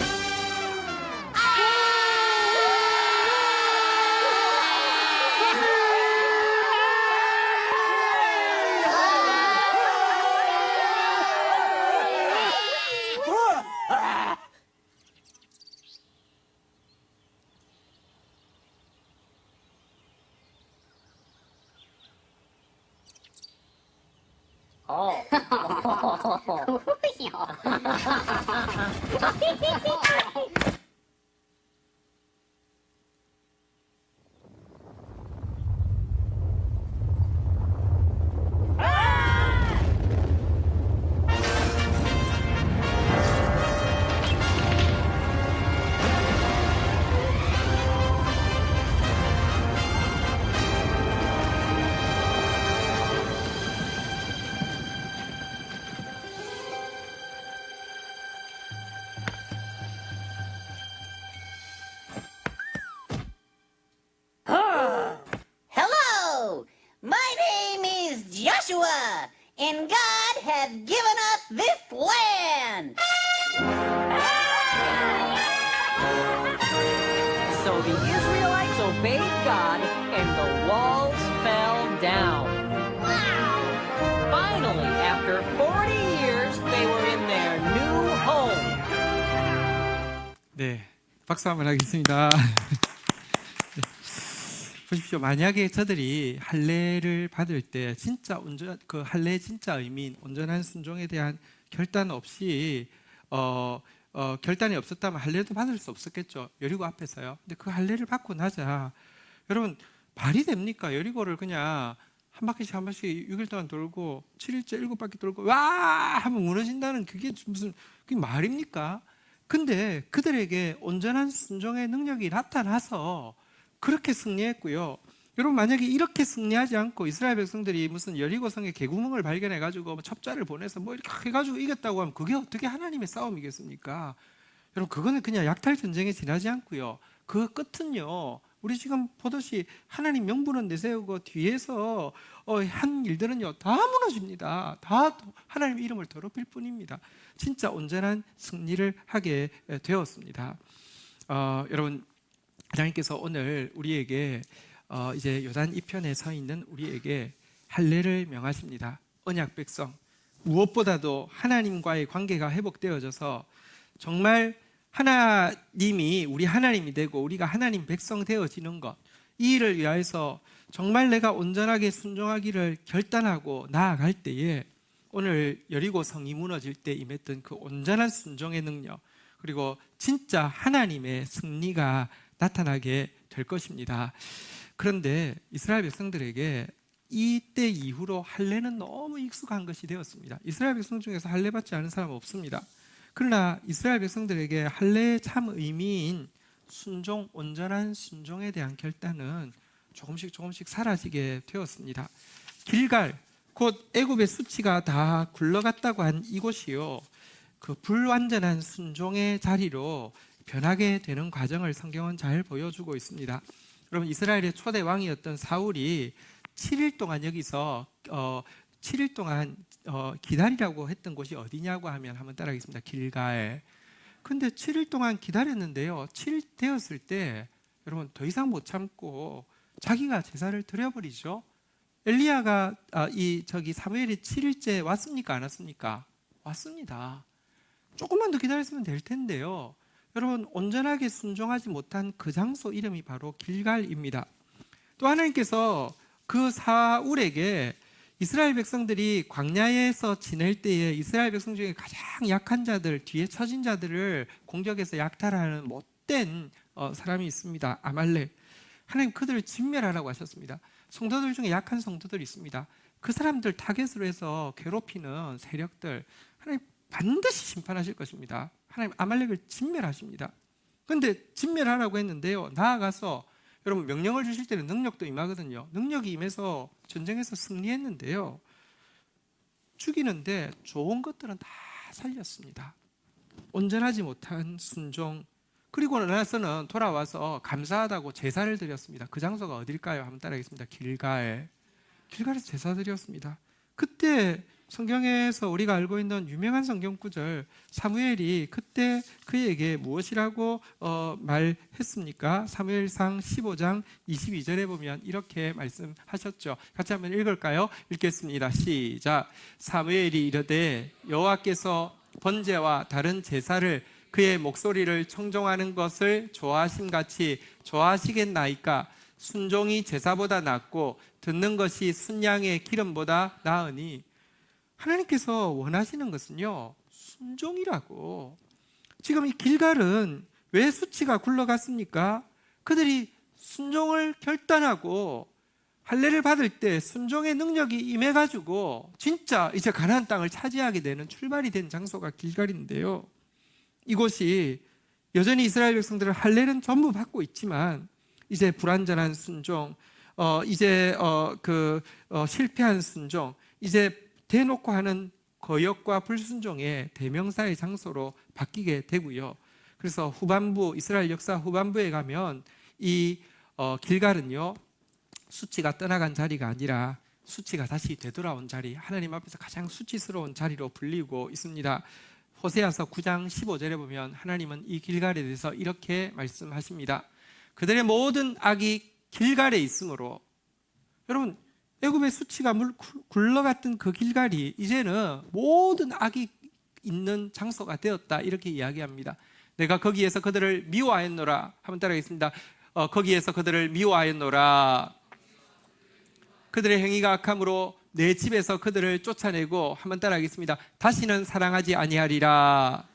Hello! My name is Joshua, and God has given us this land. So the Israelites obeyed God, and the walls fell down. Finally, after 40 years, they were in their new home. 네, 박수 한번 하겠습니다. 네. 보십시오. 만약에 저들이 할례를 받을 때 진짜 온전 그 할례의 진짜 의미인 온전한 순종에 대한 결단 없이 결단이 없었다면 할례도 받을 수 없었겠죠. 여리고 앞에서요. 근데 그 할례를 받고 나자 여러분 말이 됩니까? 여리고를 그냥 한 바퀴씩 6일 동안 돌고 7일째 7바퀴 돌고 와 하면 무너진다는 그게 말입니까? 근데 그들에게 온전한 순종의 능력이 나타나서 그렇게 승리했고요. 여러분 만약에 이렇게 승리하지 않고 이스라엘 백성들이 무슨 여리고성의 개구멍을 발견해가지고 첩자를 보내서 이렇게 해가지고 이겼다고 하면 그게 어떻게 하나님의 싸움이겠습니까? 여러분 그거는 그냥 약탈 전쟁에 지나지 않고요. 그 끝은요. 우리 지금 보듯이 하나님 명분은 내세우고 뒤에서 한 일들은요 다 무너집니다. 다 하나님의 이름을 더럽힐 뿐입니다. 진짜 온전한 승리를 하게 되었습니다. 여러분 하나님께서 오늘 우리에게 이제 요단 이편에 서 있는 우리에게 할례를 명하십니다. 언약 백성 무엇보다도 하나님과의 관계가 회복되어져서 정말 하나님이 우리 하나님이 되고 우리가 하나님 백성 되어지는 것, 이 일을 위하여서 정말 내가 온전하게 순종하기를 결단하고 나아갈 때에 오늘 여리고 성이 무너질 때 임했던 그 온전한 순종의 능력, 그리고 진짜 하나님의 승리가 나타나게 될 것입니다. 그런데 이스라엘 백성들에게 이때 이후로 할례는 너무 익숙한 것이 되었습니다. 이스라엘 백성 중에서 할례 받지 않은 사람은 없습니다. 그러나 이스라엘 백성들에게 할례의 참 의미인 순종, 온전한 순종에 대한 결단은 조금씩 사라지게 되었습니다. 길갈, 곧 애굽의 수치가 다 굴러갔다고 한 이곳이요, 그 불완전한 순종의 자리로 변하게 되는 과정을 성경은 잘 보여주고 있습니다. 여러분 이스라엘의 초대 왕이었던 사울이 7일 동안 여기서 7일 동안 기다리라고 했던 곳이 어디냐고 하면 한번 따라하겠습니다. 길갈. 근데 7일 동안 기다렸는데요, 7일 되었을 때 여러분 더 이상 못 참고 자기가 제사를 드려버리죠. 엘리야가 사무엘이 7일째 왔습니까? 안 왔습니까? 왔습니다. 조금만 더 기다렸으면 될 텐데요. 여러분 온전하게 순종하지 못한 그 장소 이름이 바로 길갈입니다. 또 하나님께서 그 사울에게 이스라엘 백성들이 광야에서 지낼 때에 이스라엘 백성 중에 가장 약한 자들, 뒤에 처진 자들을 공격해서 약탈하는 못된 사람이 있습니다. 아말렉. 하나님 그들을 진멸하라고 하셨습니다. 성도들 중에 약한 성도들이 있습니다. 그 사람들 타겟으로 해서 괴롭히는 세력들 하나님 반드시 심판하실 것입니다. 하나님 아말렉을 진멸하십니다. 그런데 진멸하라고 했는데요, 나아가서 여러분 명령을 주실 때는 능력도 임하거든요. 능력이 임해서 전쟁에서 승리했는데요, 죽이는데 좋은 것들은 다 살렸습니다. 온전하지 못한 순종, 그리고 나서는 돌아와서 감사하다고 제사를 드렸습니다. 그 장소가 어딜까요? 한번 따라하겠습니다. 길갈. 길갈에서 제사 드렸습니다. 그때 성경에서 우리가 알고 있는 유명한 성경 구절, 사무엘이 그때 그에게 무엇이라고 말했습니까? 사무엘상 15장 22절에 보면 이렇게 말씀하셨죠. 같이 한번 읽을까요? 읽겠습니다. 시작. 사무엘이 이르되 여호와께서 번제와 다른 제사를 그의 목소리를 청종하는 것을 좋아하심같이 좋아하시겠나이까? 순종이 제사보다 낫고 듣는 것이 순양의 기름보다 나으니. 하나님께서 원하시는 것은요, 순종이라고. 지금 이 길갈은 왜 수치가 굴러갔습니까? 그들이 순종을 결단하고 할례를 받을 때 순종의 능력이 임해가지고 진짜 이제 가나안 땅을 차지하게 되는 출발이 된 장소가 길갈인데요, 이곳이 여전히 이스라엘 백성들은 할례는 전부 받고 있지만 이제 불완전한 순종, 실패한 순종, 이제 대놓고 하는 거역과 불순종의 대명사의 장소로 바뀌게 되고요. 그래서 후반부, 이스라엘 역사 후반부에 가면 이 길갈은요, 수치가 떠나간 자리가 아니라 수치가 다시 되돌아온 자리, 하나님 앞에서 가장 수치스러운 자리로 불리고 있습니다. 호세아서 9장 15절에 보면 하나님은 이 길갈에 대해서 이렇게 말씀하십니다. 그들의 모든 악이 길갈에 있으므로. 여러분 애굽의 수치가 굴러갔던 그 길갈이 이제는 모든 악이 있는 장소가 되었다, 이렇게 이야기합니다. 내가 거기에서 그들을 미워하였노라. 한번 따라하겠습니다. 거기에서 그들을 미워하였노라. 그들의 행위가 악함으로 내 집에서 그들을 쫓아내고, 한번 따라하겠습니다. 다시는 사랑하지 아니하리라.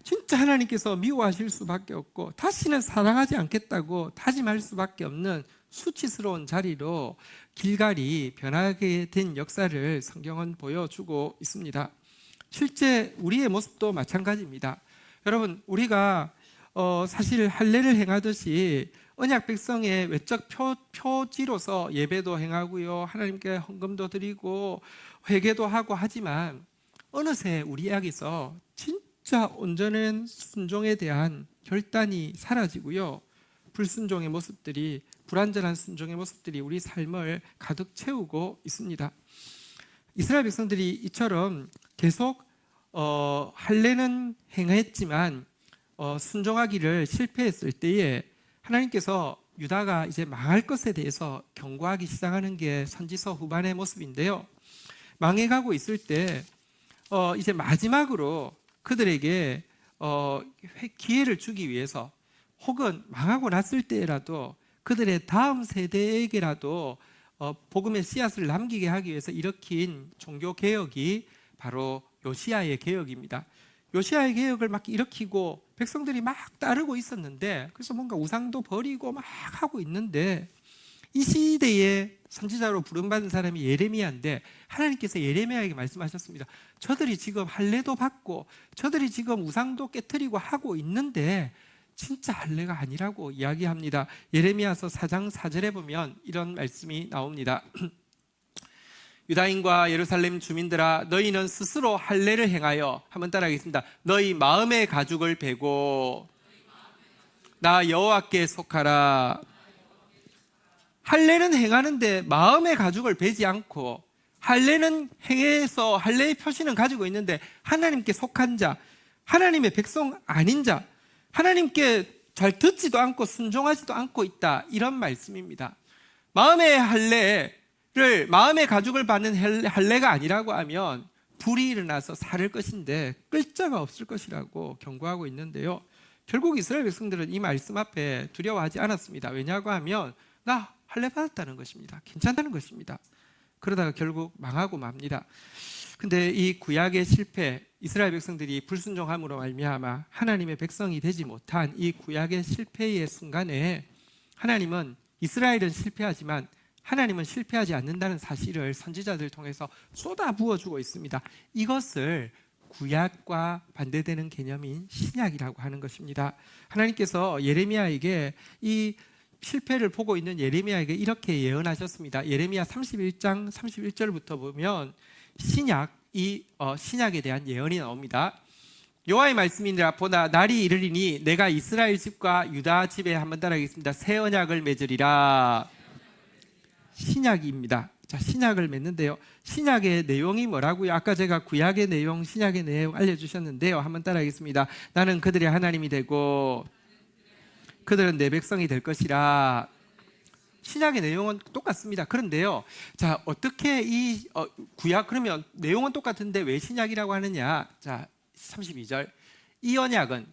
진짜 하나님께서 미워하실 수밖에 없고 다시는 사랑하지 않겠다고 다짐할 수밖에 없는 수치스러운 자리로 길갈이 변하게 된 역사를 성경은 보여주고 있습니다. 실제 우리의 모습도 마찬가지입니다. 여러분, 우리가 사실 할례를 행하듯이 언약 백성의 외적 표지로서 예배도 행하고요, 하나님께 헌금도 드리고 회개도 하고 하지만 어느새 우리 안에서 진짜 온전한 순종에 대한 결단이 사라지고요, 불순종의 모습들이, 불완전한 순종의 모습들이 우리 삶을 가득 채우고 있습니다. 이스라엘 백성들이 이처럼 계속 할례는 행했지만 순종하기를 실패했을 때에 하나님께서 유다가 이제 망할 것에 대해서 경고하기 시작하는 게 선지서 후반의 모습인데요. 망해가고 있을 때 이제 마지막으로 그들에게 기회를 주기 위해서, 혹은 망하고 났을 때라도 그들의 다음 세대에게라도 복음의 씨앗을 남기게 하기 위해서 일으킨 종교 개혁이 바로 요시야의 개혁입니다. 요시야의 개혁을 막 일으키고 백성들이 막 따르고 있었는데, 그래서 뭔가 우상도 버리고 막 하고 있는데, 이 시대에 선지자로 부름받은 사람이 예레미야인데 하나님께서 예레미야에게 말씀하셨습니다. 저들이 지금 할례도 받고 저들이 지금 우상도 깨트리고 하고 있는데 진짜 할례가 아니라고 이야기합니다. 예레미야서 4장 4절에 보면 이런 말씀이 나옵니다. 유다인과 예루살렘 주민들아, 너희는 스스로 할례를 행하여, 한번 따라하겠습니다. 너희 마음의 가죽을 베고 나 여호와께 속하라. 할례는 행하는데 마음의 가죽을 베지 않고, 할례는 행해서 할례의 표시는 가지고 있는데 하나님께 속한 자, 하나님의 백성 아닌 자, 하나님께 잘 듣지도 않고 순종하지도 않고 있다, 이런 말씀입니다. 마음의 할례를, 마음의 가죽을 받는 할례가 아니라고 하면 불이 일어나서 살을 것인데 끌 자가 없을 것이라고 경고하고 있는데요, 결국 이스라엘 백성들은 이 말씀 앞에 두려워하지 않았습니다. 왜냐고 하면 나 할례 받았다는 것입니다. 괜찮다는 것입니다. 그러다가 결국 망하고 맙니다. 근데 이 구약의 실패, 이스라엘 백성들이 불순종함으로 말미암아 하나님의 백성이 되지 못한 이 구약의 실패의 순간에 하나님은, 이스라엘은 실패하지만 하나님은 실패하지 않는다는 사실을 선지자들 통해서 쏟아 부어주고 있습니다. 이것을 구약과 반대되는 개념인 신약이라고 하는 것입니다. 하나님께서 예레미야에게, 이 실패를 보고 있는 예레미야에게 이렇게 예언하셨습니다. 예레미야 31장 31절부터 보면 신약에 대한 예언이 나옵니다. 여호와의 말씀이니라. 보나 날이 이르리니 내가 이스라엘 집과 유다 집에, 한번 따라하겠습니다. 새 언약을 맺으리라. 신약입니다. 자, 신약을 맺는데요, 신약의 내용이 뭐라고요? 아까 제가 구약의 내용, 신약의 내용 알려주셨는데요, 한번 따라하겠습니다. 나는 그들의 하나님이 되고 그들은 내 백성이 될 것이라. 신약의 내용은 똑같습니다. 그런데요, 자, 어떻게 이 구약, 그러면 내용은 똑같은데 왜 신약이라고 하느냐? 자, 32절. 이 언약은,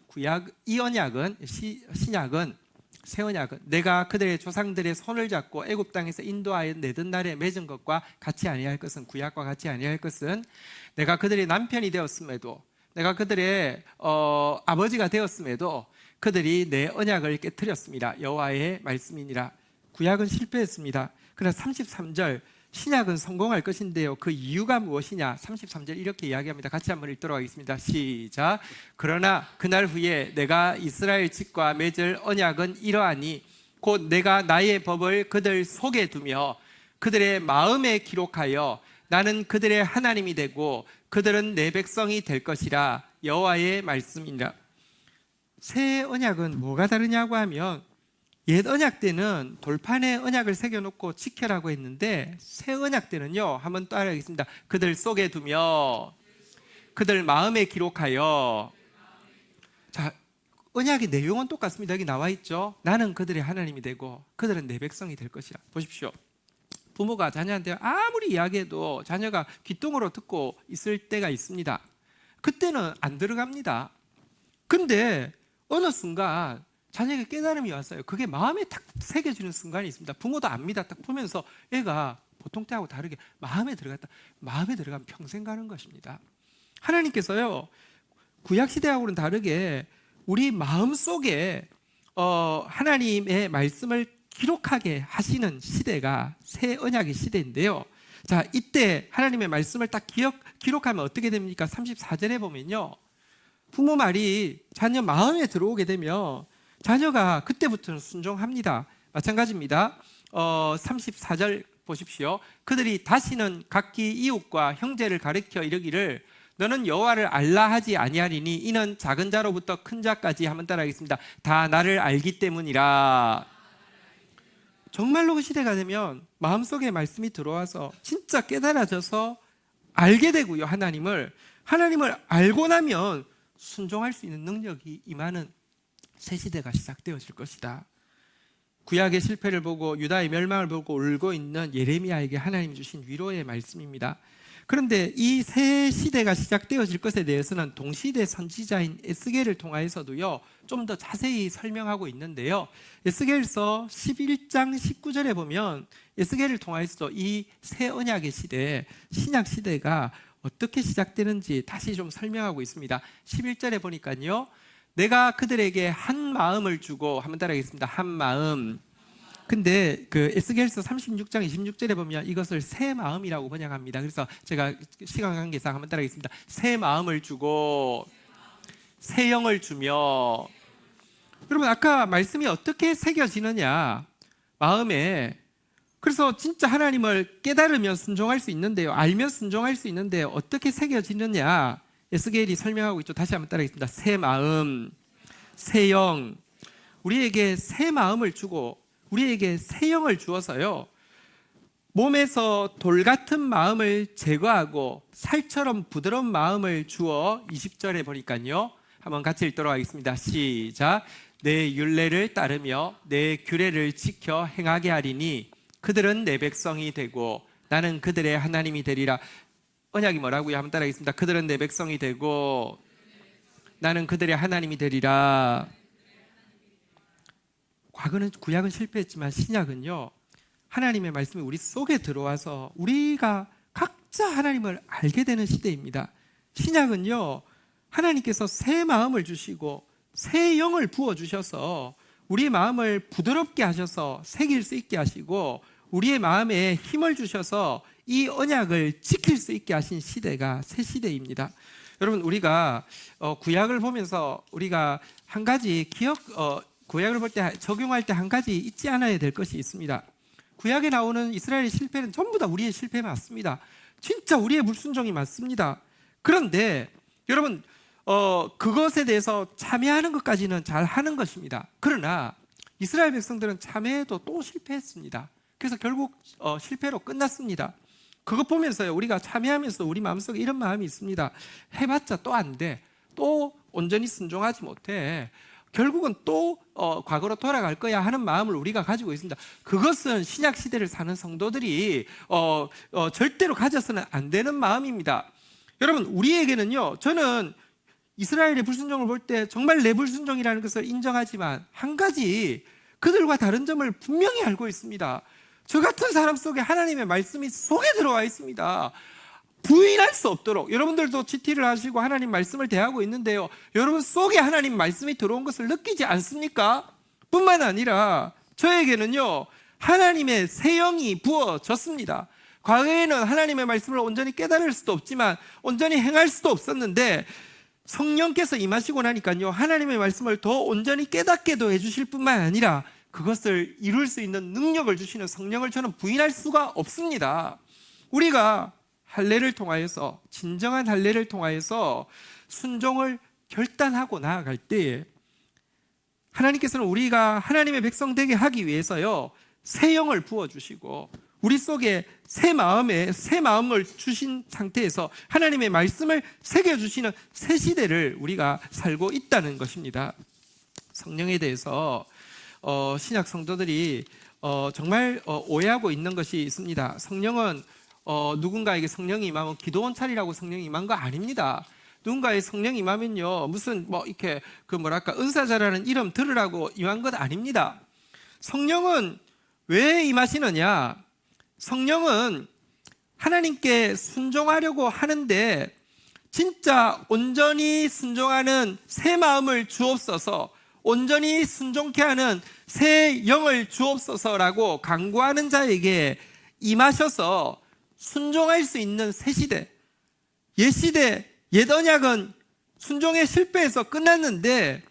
신약은, 새 언약은 내가 그들의 조상들의 손을 잡고 애굽 땅에서 인도하여 내던 날에 맺은 것과 같이 아니할 것은, 구약과 같이 아니할 것은, 내가 그들의 남편이 되었음에도, 내가 그들의 아버지가 되었음에도 그들이 내 언약을 깨트렸습니다. 여호와의 말씀이니라. 구약은 실패했습니다. 그러나 33절, 신약은 성공할 것인데요, 그 이유가 무엇이냐? 33절 이렇게 이야기합니다. 같이 한번 읽도록 하겠습니다. 시작. 그러나 그날 후에 내가 이스라엘 집과 맺을 언약은 이러하니 곧 내가 나의 법을 그들 속에 두며 그들의 마음에 기록하여 나는 그들의 하나님이 되고 그들은 내 백성이 될 것이라. 여호와의 말씀이니라. 새 언약은 뭐가 다르냐고 하면, 옛 언약 때는 돌판에 언약을 새겨놓고 지켜라고 했는데, 새 언약 때는요, 한번 따라하겠습니다. 그들 속에 두며 그들 마음에 기록하여. 자, 언약의 내용은 똑같습니다. 여기 나와 있죠. 나는 그들의 하나님이 되고 그들은 내 백성이 될 것이라. 보십시오. 부모가 자녀한테 아무리 이야기해도 자녀가 귓등으로 듣고 있을 때가 있습니다. 그때는 안 들어갑니다. 근데 어느 순간 자녀에게 깨달음이 왔어요. 그게 마음에 탁 새겨지는 순간이 있습니다. 부모도 압니다. 딱 보면서 애가 보통 때하고 다르게 마음에 들어갔다. 마음에 들어가면 평생 가는 것입니다. 하나님께서요, 구약 시대하고는 다르게 우리 마음 속에 하나님의 말씀을 기록하게 하시는 시대가 새 언약의 시대인데요. 자, 이때 하나님의 말씀을 딱 기록하면 어떻게 됩니까? 34절에 보면요, 부모 말이 자녀 마음에 들어오게 되면 자녀가 그때부터는 순종합니다. 마찬가지입니다. 34절 보십시오. 그들이 다시는 각기 이웃과 형제를 가리켜 이르기를 너는 여호와를 알라 하지 아니하리니 이는 작은 자로부터 큰 자까지 한번 따라하겠습니다. 다 나를 알기 때문이라. 정말로 그 시대가 되면 마음속에 말씀이 들어와서 진짜 깨달아져서 알게 되고요. 하나님을 알고 나면 순종할 수 있는 능력이 임하는 새 시대가 시작되어질 것이다. 구약의 실패를 보고 유다의 멸망을 보고 울고 있는 예레미야에게 하나님이 주신 위로의 말씀입니다. 그런데 이 새 시대가 시작되어질 것에 대해서는 동시대 선지자인 에스겔을 통하여서도요, 좀 더 자세히 설명하고 있는데요. 에스겔서 11장 19절에 보면 에스겔을 통하여서도 이 새 언약의 시대, 신약 시대가 어떻게 시작되는지 다시 좀 설명하고 있습니다. 11절에 보니까요, 내가 그들에게 한 마음을 주고, 한번 따라하겠습니다. 한 마음. 근데 그 에스겔서 36장 26절에 보면 이것을 새 마음이라고 번역합니다. 그래서 제가 시간 관계상 한번 따라하겠습니다. 새 마음을 주고 새 영을 주며. 여러분, 아까 말씀이 어떻게 새겨지느냐, 마음에. 그래서 진짜 하나님을 깨달으면 순종할 수 있는데요, 알면 순종할 수 있는데 어떻게 새겨지느냐, 에스겔이 설명하고 있죠. 다시 한번 따라하겠습니다. 새 마음, 새 영. 우리에게 새 마음을 주고 우리에게 새 영을 주어서요, 몸에서 돌 같은 마음을 제거하고 살처럼 부드러운 마음을 주어 20절에 보니까요, 한번 같이 읽도록 하겠습니다. 시작. 내 율례를 따르며 내 규례를 지켜 행하게 하리니 그들은 내 백성이 되고 나는 그들의 하나님이 되리라. 언약이 뭐라고요? 한번 따라하겠습니다. 그들은 내 백성이 되고 나는 그들의 하나님이 되리라. 과거는, 구약은 실패했지만 신약은요, 하나님의 말씀이 우리 속에 들어와서 우리가 각자 하나님을 알게 되는 시대입니다. 신약은요, 하나님께서 새 마음을 주시고 새 영을 부어주셔서 우리의 마음을 부드럽게 하셔서 새길 수 있게 하시고 우리의 마음에 힘을 주셔서 이 언약을 지킬 수 있게 하신 시대가 새 시대입니다. 여러분, 우리가 구약을 보면서 우리가 한 가지 구약을 볼 때 적용할 때 한 가지 잊지 않아야 될 것이 있습니다. 구약에 나오는 이스라엘의 실패는 전부 다 우리의 실패 맞습니다. 진짜 우리의 불순종이 맞습니다. 그런데 여러분, 그것에 대해서 참여하는 것까지는 잘 하는 것입니다. 그러나 이스라엘 백성들은 참여해도 또 실패했습니다. 그래서 결국 실패로 끝났습니다. 그것 보면서요, 우리가 참여하면서 우리 마음속에 이런 마음이 있습니다. 해봤자 또 안 돼. 또 온전히 순종하지 못해. 결국은 또 과거로 돌아갈 거야 하는 마음을 우리가 가지고 있습니다. 그것은 신약 시대를 사는 성도들이 절대로 가져서는 안 되는 마음입니다. 여러분, 우리에게는요, 저는 이스라엘의 불순종을 볼 때 정말 내 불순종이라는 것을 인정하지만 한 가지 그들과 다른 점을 분명히 알고 있습니다. 저 같은 사람 속에 하나님의 말씀이 속에 들어와 있습니다. 부인할 수 없도록. 여러분들도 GT를 하시고 하나님 말씀을 대하고 있는데요, 여러분 속에 하나님 말씀이 들어온 것을 느끼지 않습니까? 뿐만 아니라 저에게는요, 하나님의 새 영이 부어졌습니다. 과거에는 하나님의 말씀을 온전히 깨달을 수도 없지만 온전히 행할 수도 없었는데 성령께서 임하시고 나니까요, 하나님의 말씀을 더 온전히 깨닫게도 해주실 뿐만 아니라 그것을 이룰 수 있는 능력을 주시는 성령을 저는 부인할 수가 없습니다. 우리가 할례를 통하여서, 진정한 할례를 통하여서 순종을 결단하고 나아갈 때에 하나님께서는 우리가 하나님의 백성 되게 하기 위해서요, 새 영을 부어주시고 우리 속에 새 마음을 주신 상태에서 하나님의 말씀을 새겨주시는 새 시대를 우리가 살고 있다는 것입니다. 성령에 대해서 신약 성도들이 정말 오해하고 있는 것이 있습니다. 성령은 누군가에게 성령이 임하면 기도원 차리라고 성령이 임한 거 아닙니다. 누군가의 성령이 임하면요, 무슨 뭐 이렇게 그 뭐랄까 은사자라는 이름 들으라고 임한 것 아닙니다. 성령은 왜 임하시느냐? 성령은 하나님께 순종하려고 하는데 진짜 온전히 순종하는 새 마음을 주옵소서, 온전히 순종케 하는 새 영을 주옵소서라고 간구하는 자에게 임하셔서 순종할 수 있는 새 시대, 옛 시대, 옛 언약은 순종에 실패해서 끝났는데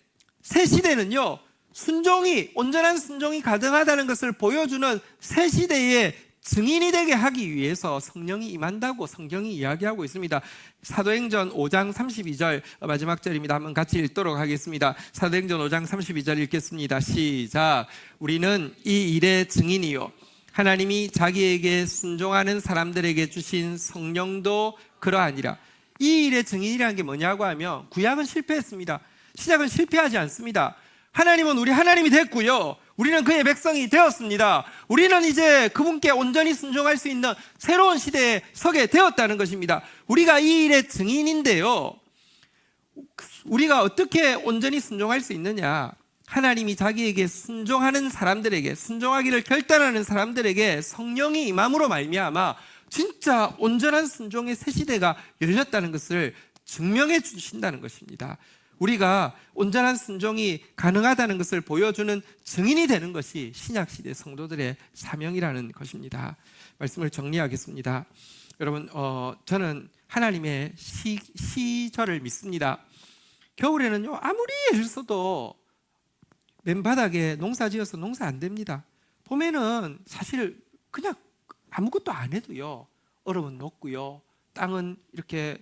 새 시대는요, 순종이, 온전한 순종이 가능하다는 것을 보여주는 새 시대의 증인이 되게 하기 위해서 성령이 임한다고 성경이 이야기하고 있습니다. 사도행전 5장 32절 마지막 절입니다. 한번 같이 읽도록 하겠습니다. 사도행전 5장 32절 읽겠습니다. 시작. 우리는 이 일의 증인이요 하나님이 자기에게 순종하는 사람들에게 주신 성령도 그러하니라. 이 일의 증인이라는 게 뭐냐고 하면 구약은 실패했습니다. 시작은 실패하지 않습니다. 하나님은 우리 하나님이 됐고요, 우리는 그의 백성이 되었습니다. 우리는 이제 그분께 온전히 순종할 수 있는 새로운 시대에 서게 되었다는 것입니다. 우리가 이 일의 증인인데요, 우리가 어떻게 온전히 순종할 수 있느냐? 하나님이 자기에게 순종하는 사람들에게, 순종하기를 결단하는 사람들에게 성령이 임함으로 말미암아 진짜 온전한 순종의 새 시대가 열렸다는 것을 증명해 주신다는 것입니다. 우리가 온전한 순종이 가능하다는 것을 보여주는 증인이 되는 것이 신약시대 성도들의 사명이라는 것입니다. 말씀을 정리하겠습니다. 여러분, 저는 하나님의 시절을 믿습니다. 겨울에는요, 아무리 애를 써도 맨바닥에 농사 지어서 농사 안 됩니다. 봄에는 사실 그냥 아무것도 안 해도요, 얼음은 녹고요, 땅은 이렇게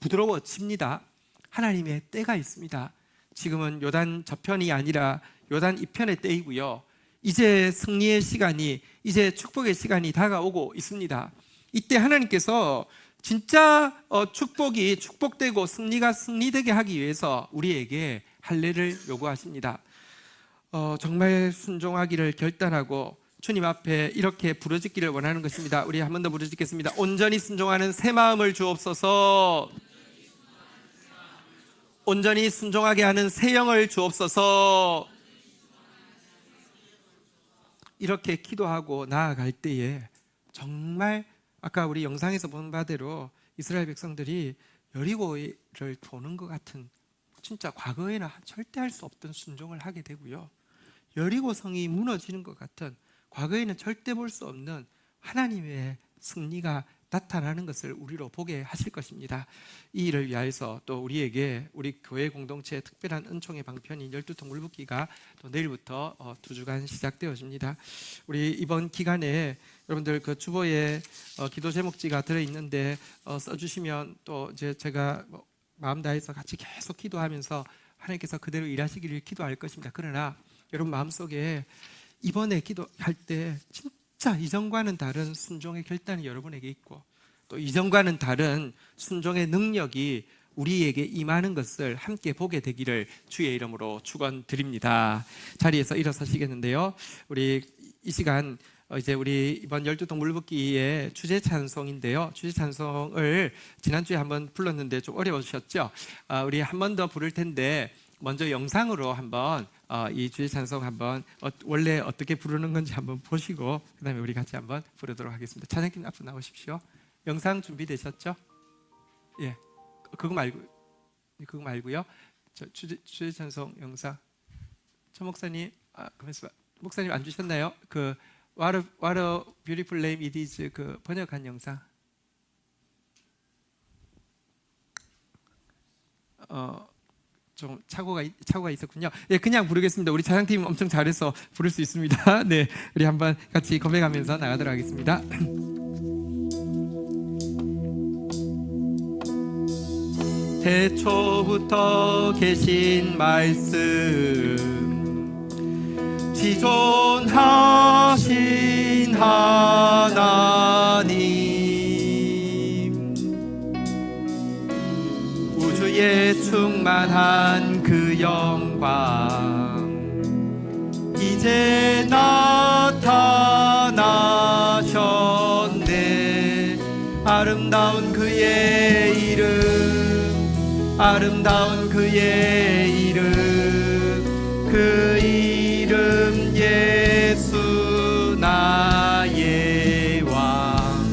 부드러워집니다. 하나님의 때가 있습니다. 지금은 요단 저편이 아니라 요단 이편의 때이고요, 이제 승리의 시간이, 이제 축복의 시간이 다가오고 있습니다. 이때 하나님께서 진짜 축복이 축복되고 승리가 승리되게 하기 위해서 우리에게 할례를 요구하십니다. 정말 순종하기를 결단하고 주님 앞에 이렇게 부르짖기를 원하는 것입니다. 우리 한 번 더 부르짖겠습니다. 온전히 순종하는 새 마음을 주옵소서. 온전히 순종하게 하는 새 영을 주옵소서. 이렇게 기도하고 나아갈 때에 정말 아까 우리 영상에서 본 바대로 이스라엘 백성들이 여리고를 도는 것 같은, 진짜 과거에는 절대 할 수 없던 순종을 하게 되고요, 여리고 성이 무너지는 것 같은, 과거에는 절대 볼 수 없는 하나님의 승리가 나타나는 것을 우리로 보게 하실 것입니다. 이 일을 위하여서 또 우리에게, 우리 교회 공동체의 특별한 은총의 방편인 12통 물붓기가 또 내일부터 2주간 시작되어집니다. 우리 이번 기간에 여러분들 그 주보에 기도 제목지가 들어있는데 써주시면 또 이제 제가 마음 다해서 같이 계속 기도하면서 하나님께서 그대로 일하시기를 기도할 것입니다. 그러나 여러분 마음속에 이번에 기도할 때 진짜 이전과는 다른 순종의 결단이 여러분에게 있고, 또 이전과는 다른 순종의 능력이 우리에게 임하는 것을 함께 보게 되기를 주의 이름으로 축원드립니다. 자리에서 일어서시겠는데요, 우리 이 시간 이제 우리 이번 12통 물붓기의 주제 찬송인데요, 주제 찬송을 지난주에 한번 불렀는데 좀 어려우셨죠? 우리 한 번 더 부를 텐데 먼저 영상으로 한번 이 주제 찬송 한번 원래 어떻게 부르는 건지 한번 보시고 그 다음에 우리 같이 한번 부르도록 하겠습니다. 찬양팀 앞으로 나오십시오. 영상 준비되셨죠? 예, 그거 말고요. 주제 찬송 영상. 저 목사님, 목사님 안 주셨나요? 그 What a beautiful name it is, 그 번역한 영상. 좀 착오가 있었군요. 예, 그냥 부르겠습니다. 우리 찬양팀 엄청 잘해서 부를 수 있습니다. 네, 우리 한번 같이 고백하면서 나가도록 하겠습니다. 태초부터 계신 말씀, 지존하신 하나님, 우주에 충만한 그 영광 이제 나타나셨네. 아름다운 아름다운 그의 이름, 아름다운 그의 이름, 그 이름 예수 나의 왕.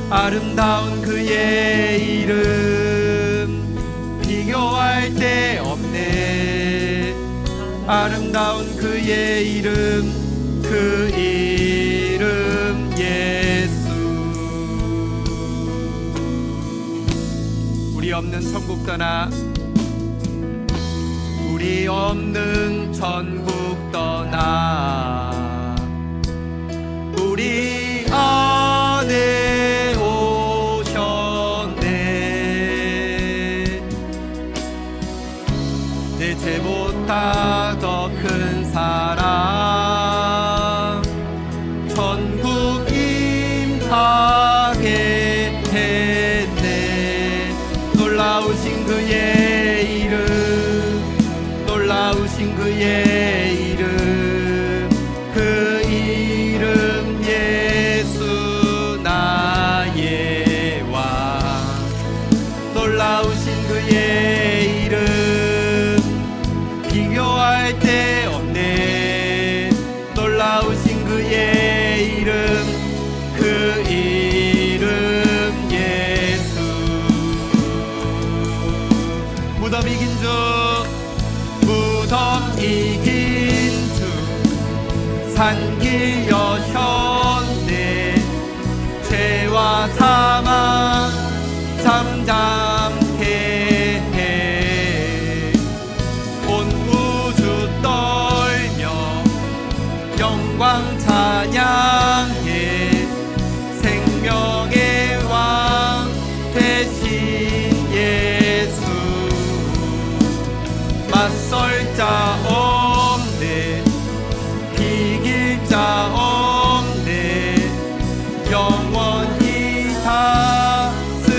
아름다운 그의 이름 비교할 데 없네. 아름다운 그의 이름, 그 이름 예수. 우리 없는 천국 떠나, 우리 없는 천국 떠나 우리 안에 오셨네. 내 죄보다 더 큰 사랑 천국 임하게 했네. 놀라우신 그의 이름, 놀라우신 그의 이름, 그 이름 예수 나의 왕. 놀라우신 그의 이름 비교할 데 없네. 놀라우신 그의 이름, 그 이름 예수. 무덤 이긴 주, 무덤 이긴 주, 산길 여셨네. 죄와 사망 잠잠케 해. 온 우주 떨며 영광 찬양해. 생명의 왕 되신 예수. 맞설 자 없네, 이길 자 없네. 영원히 다스리시네.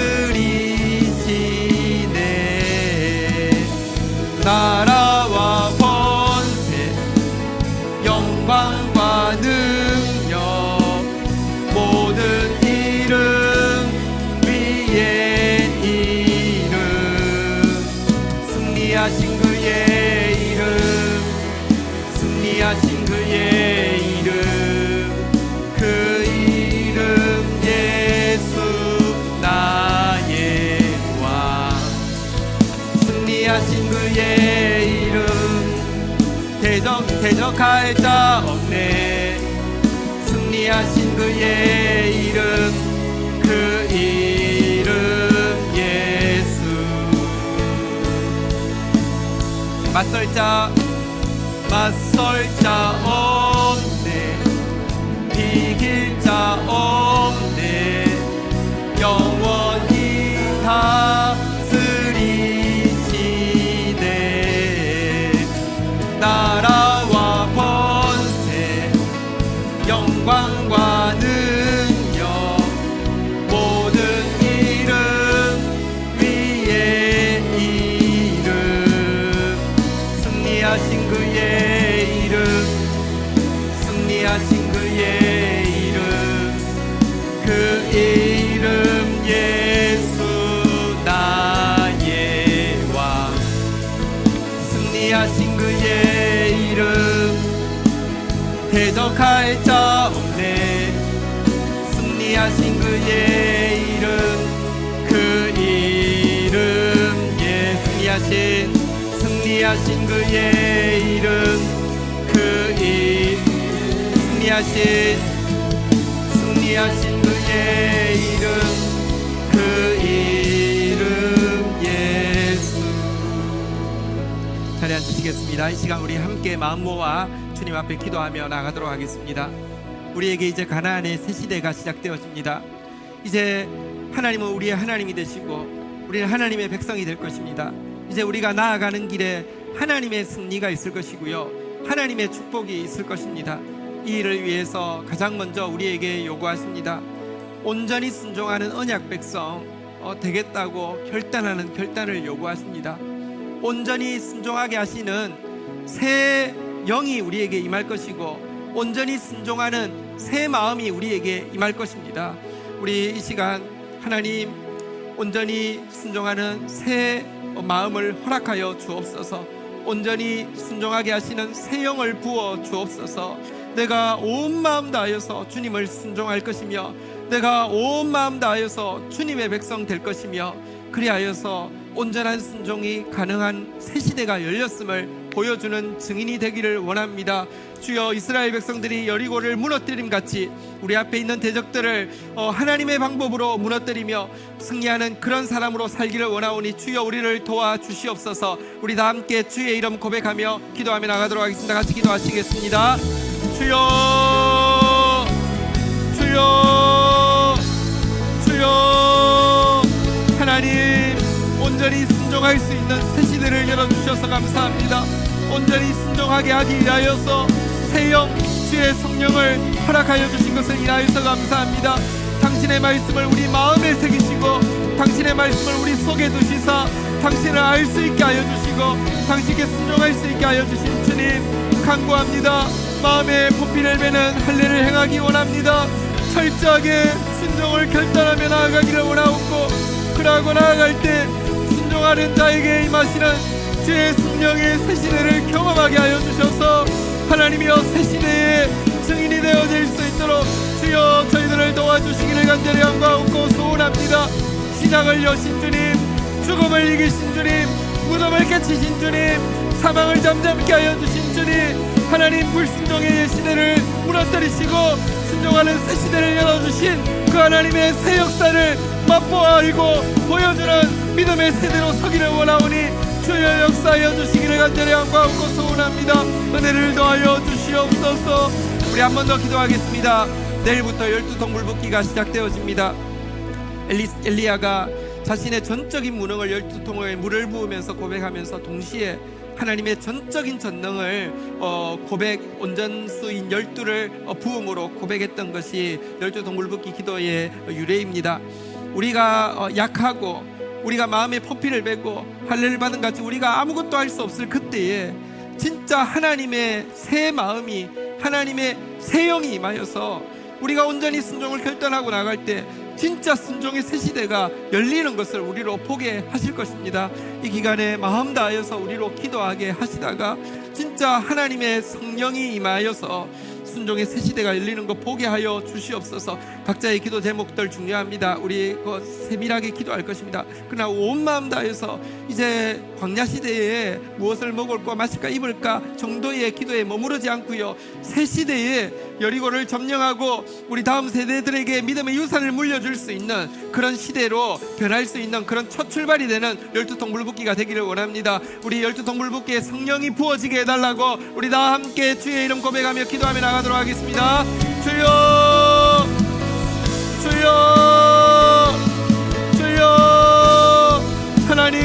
나라와 권세 영광과 능력 모든 이름 위에 이름. 승리하신 그의 이름, 승리하신 그의 이름, 그 이름 예수 나의 왕. 승리하신 그의 이름 대적할 자 없네. 승리하신 그의 이름, 그 이름 예수. 맞설 자 없네, 이길 자 없네. 영원히 다스리시네. 나라와 권세 영광과 능력 모든 이름 위에 이름. 승리하신 그의 이름, 승리하신 그의 이름, 그 이름 예수 나의 왕. 승리하신 그의 이름 대적할 자 없네. 승리하신 그의 이름, 그 이름 승리하신 그의 이름, 그 이름. 승리하신 그의 이름, 그 이름 예수. 자리에 앉으시겠습니다. 이 시간 우리 함께 마음 모아 주님 앞에 기도하며 나가도록 하겠습니다. 우리에게 이제 가나안의 새 시대가 시작되어집니다. 이제 하나님은 우리의 하나님이 되시고 우리는 하나님의 백성이 될 것입니다. 이제 우리가 나아가는 길에 하나님의 승리가 있을 것이고요, 하나님의 축복이 있을 것입니다. 이 일을 위해서 가장 먼저 우리에게 요구하십니다. 온전히 순종하는 언약 백성 되겠다고 결단을 요구하십니다. 온전히 순종하게 하시는 새 영이 우리에게 임할 것이고, 온전히 순종하는 새 마음이 우리에게 임할 것입니다. 우리 이 시간 하나님 온전히 순종하는 새 마음을 허락하여 주옵소서. 온전히 순종하게 하시는 새 영을 부어 주옵소서. 내가 온 마음 다하여서 주님을 순종할 것이며 내가 온 마음 다하여서 주님의 백성 될 것이며 그리하여서 온전한 순종이 가능한 새 시대가 열렸음을 보여주는 증인이 되기를 원합니다. 주여, 이스라엘 백성들이 여리고를 무너뜨림 같이 우리 앞에 있는 대적들을 하나님의 방법으로 무너뜨리며 승리하는 그런 사람으로 살기를 원하오니 주여 우리를 도와주시옵소서. 우리 다 함께 주의 이름 고백하며 기도하며 나가도록 하겠습니다. 같이 기도하시겠습니다. 주여, 주여, 주여. 하나님, 온전히 순종할 수 있는 새 시대를 열어주셔서 감사합니다. 온전히 순종하게 하기 위하여서 새영 주의 성령을 허락하여 주신 것을 인하여서 감사합니다. 당신의 말씀을 우리 마음에 새기시고 당신의 말씀을 우리 속에 두시사 당신을 알 수 있게 하여 주시고 당신께 순종할 수 있게 하여 주신 주님 간구합니다. 마음에 포피를 베는 할례를 행하기 원합니다. 철저하게 순종을 결단하며 나아가기를 원하옵고 그러하고 나아갈 때 순종하는 자에게 임하시는 주의 성령의 새 시대를 경험하게 하여 주셔서 하나님이여 새 시대의 증인이 되어질 수 있도록 주여 저희들을 도와주시기를 간절히 간구하고 소원합니다. 신앙을 여신 주님, 죽음을 이기신 주님, 무덤을 깨치신 주님, 사망을 잠잠케 하여 주신 주님, 하나님 불순종의 시대를 무너뜨리시고 순종하는 새 시대를 열어주신 그 하나님의 새 역사를 맛보아 알고 보여주는 믿음의 세대로 서기를 원하오니 주여 역사하여 주시기를 간절히 간구하고 소원합니다. 은혜를 더하여 주시옵소서. 우리 한 번 더 기도하겠습니다. 내일부터 12동물 붓기가 시작되어집니다. 엘리야가 자신의 전적인 무능을 12통에 물을 부으면서 고백하면서 동시에 하나님의 전적인 전능을 온전수인 12를 부음으로 고백했던 것이 12동물 붓기 기도의 유래입니다. 우리가 약하고 우리가 마음에 포피를 베고 할례를 받은 같이 우리가 아무것도 할 수 없을 그때에 진짜 하나님의 새 마음이 하나님의 새 영이 임하여서 우리가 온전히 순종을 결단하고 나갈 때 진짜 순종의 새 시대가 열리는 것을 우리로 보게 하실 것입니다. 이 기간에 마음 다하여서 우리로 기도하게 하시다가 진짜 하나님의 성령이 임하여서 순종의 새 시대가 열리는 것 보게 하여 주시옵소서. 각자의 기도 제목들 중요합니다. 우리 세밀하게 기도할 것입니다. 그러나 온 마음 다해서 이제 광야 시대에 무엇을 먹을까 마실까 입을까 정도의 기도에 머무르지 않고요, 새 시대에 여리고를 점령하고 우리 다음 세대들에게 믿음의 유산을 물려줄 수 있는 그런 시대로 변할 수 있는 그런 첫 출발이 되는 12통물 붓기가 되기를 원합니다. 우리 12통물 붓기에 성령이 부어지게 해달라고 우리 다 함께 주의 이름 고백하며 기도하며 나가도록 하겠습니다. 주여, 주여, 주여. 하나님,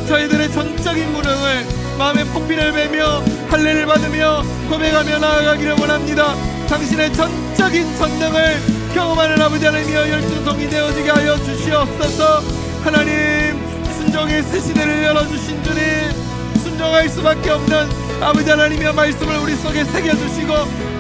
저희들의 전적인 무능을 마음에 포피를 베며 할례를 받으며 고백하며 나아가기를 원합니다. 당신의 전적인 전능을 경험하는 아버지 하나님이여 12통이 되어지게 하여 주시옵소서. 하나님, 순종의 새 시대를 열어주신 주님, 순종할 수밖에 없는 아버지 하나님의 말씀을 우리 속에 새겨주시고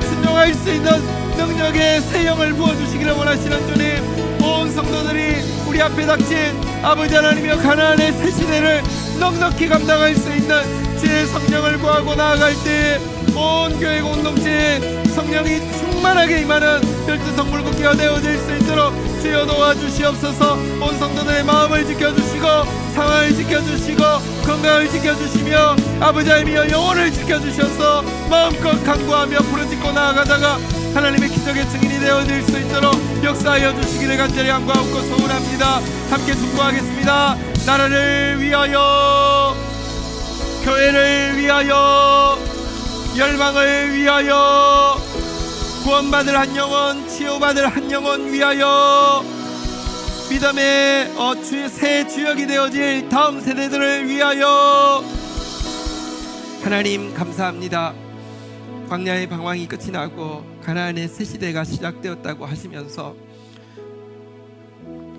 순종할 수 있는 능력의 새 영을 부어주시기를 원하시는 주님, 온 성도들이 우리 앞에 닥친 아버지 하나님의 가나안의 새 시대를 넉넉히 감당할 수 있는 주의 성령을 구하고 나아갈 때 온 교회 공동체에 성령이 충만하게 임하는 12통물 붓기가 되어질 수 있도록 주여 도와주시옵소서. 온 성도들의 마음을 지켜주시고 상황을 지켜주시고 건강을 지켜주시며 아버지 하나님이여 영혼을 지켜주셔서 마음껏 간구하며 부르짖고 나아가다가 하나님의 기적의 증인이 되어질 수 있도록 역사하여 주시기를 간절히 간구하고 소원합니다. 함께 축복하겠습니다. 나라를 위하여, 교회를 위하여, 열방을 위하여, 구원받을 한 영혼, 치유받을 한 영혼 위하여, 믿음의 새 주역이 되어질 다음 세대들을 위하여. 하나님 감사합니다. 광야의 방황이 끝이 나고 가나안의 새 시대가 시작되었다고 하시면서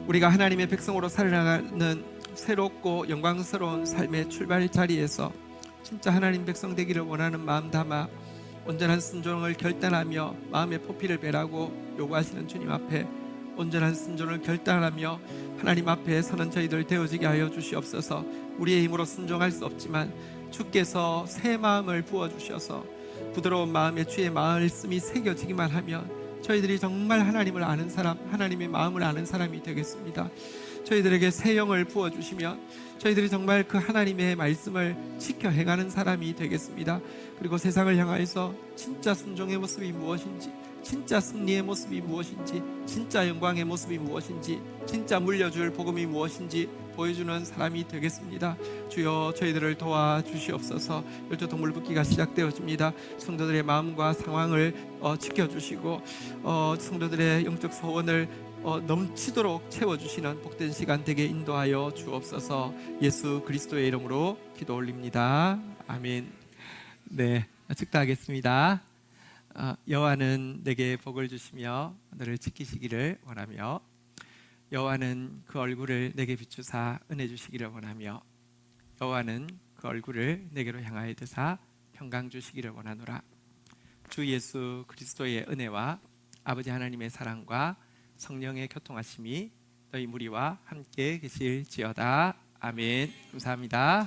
우리가 하나님의 백성으로 살아나가는 새롭고 영광스러운 삶의 출발 자리에서 진짜 하나님 백성 되기를 원하는 마음 담아 온전한 순종을 결단하며 마음의 포피를 베라고 요구하시는 주님 앞에 온전한 순종을 결단하며 하나님 앞에 서는 저희들 되어지게 하여 주시옵소서. 우리의 힘으로 순종할 수 없지만 주께서 새 마음을 부어주셔서 부드러운 마음에 주의 말씀이 새겨지기만 하면 저희들이 정말 하나님을 아는 사람, 하나님의 마음을 아는 사람이 되겠습니다. 저희들에게 새 영을 부어주시면 저희들이 정말 그 하나님의 말씀을 지켜 행하는 사람이 되겠습니다. 그리고 세상을 향하여서 진짜 순종의 모습이 무엇인지, 진짜 승리의 모습이 무엇인지, 진짜 영광의 모습이 무엇인지, 진짜 물려줄 복음이 무엇인지 보여주는 사람이 되겠습니다. 주여 저희들을 도와주시옵소서. 열두 동물 붓기가 시작되어집니다. 성도들의 마음과 상황을 지켜주시고 성도들의 영적 소원을 넘치도록 채워주시는 복된 시간 되게 인도하여 주옵소서. 예수 그리스도의 이름으로 기도 올립니다. 아멘. 네, 축도하겠습니다. 여호와는 내게 복을 주시며 너를 지키시기를 원하며 여호와는 그 얼굴을 내게 비추사 은혜 주시기를 원하며 여호와는 그 얼굴을 내게로 향하여 드사 평강 주시기를 원하노라. 주 예수 그리스도의 은혜와 아버지 하나님의 사랑과 성령의 교통하심이 너희 무리와 함께 계실지어다. 아멘. 감사합니다.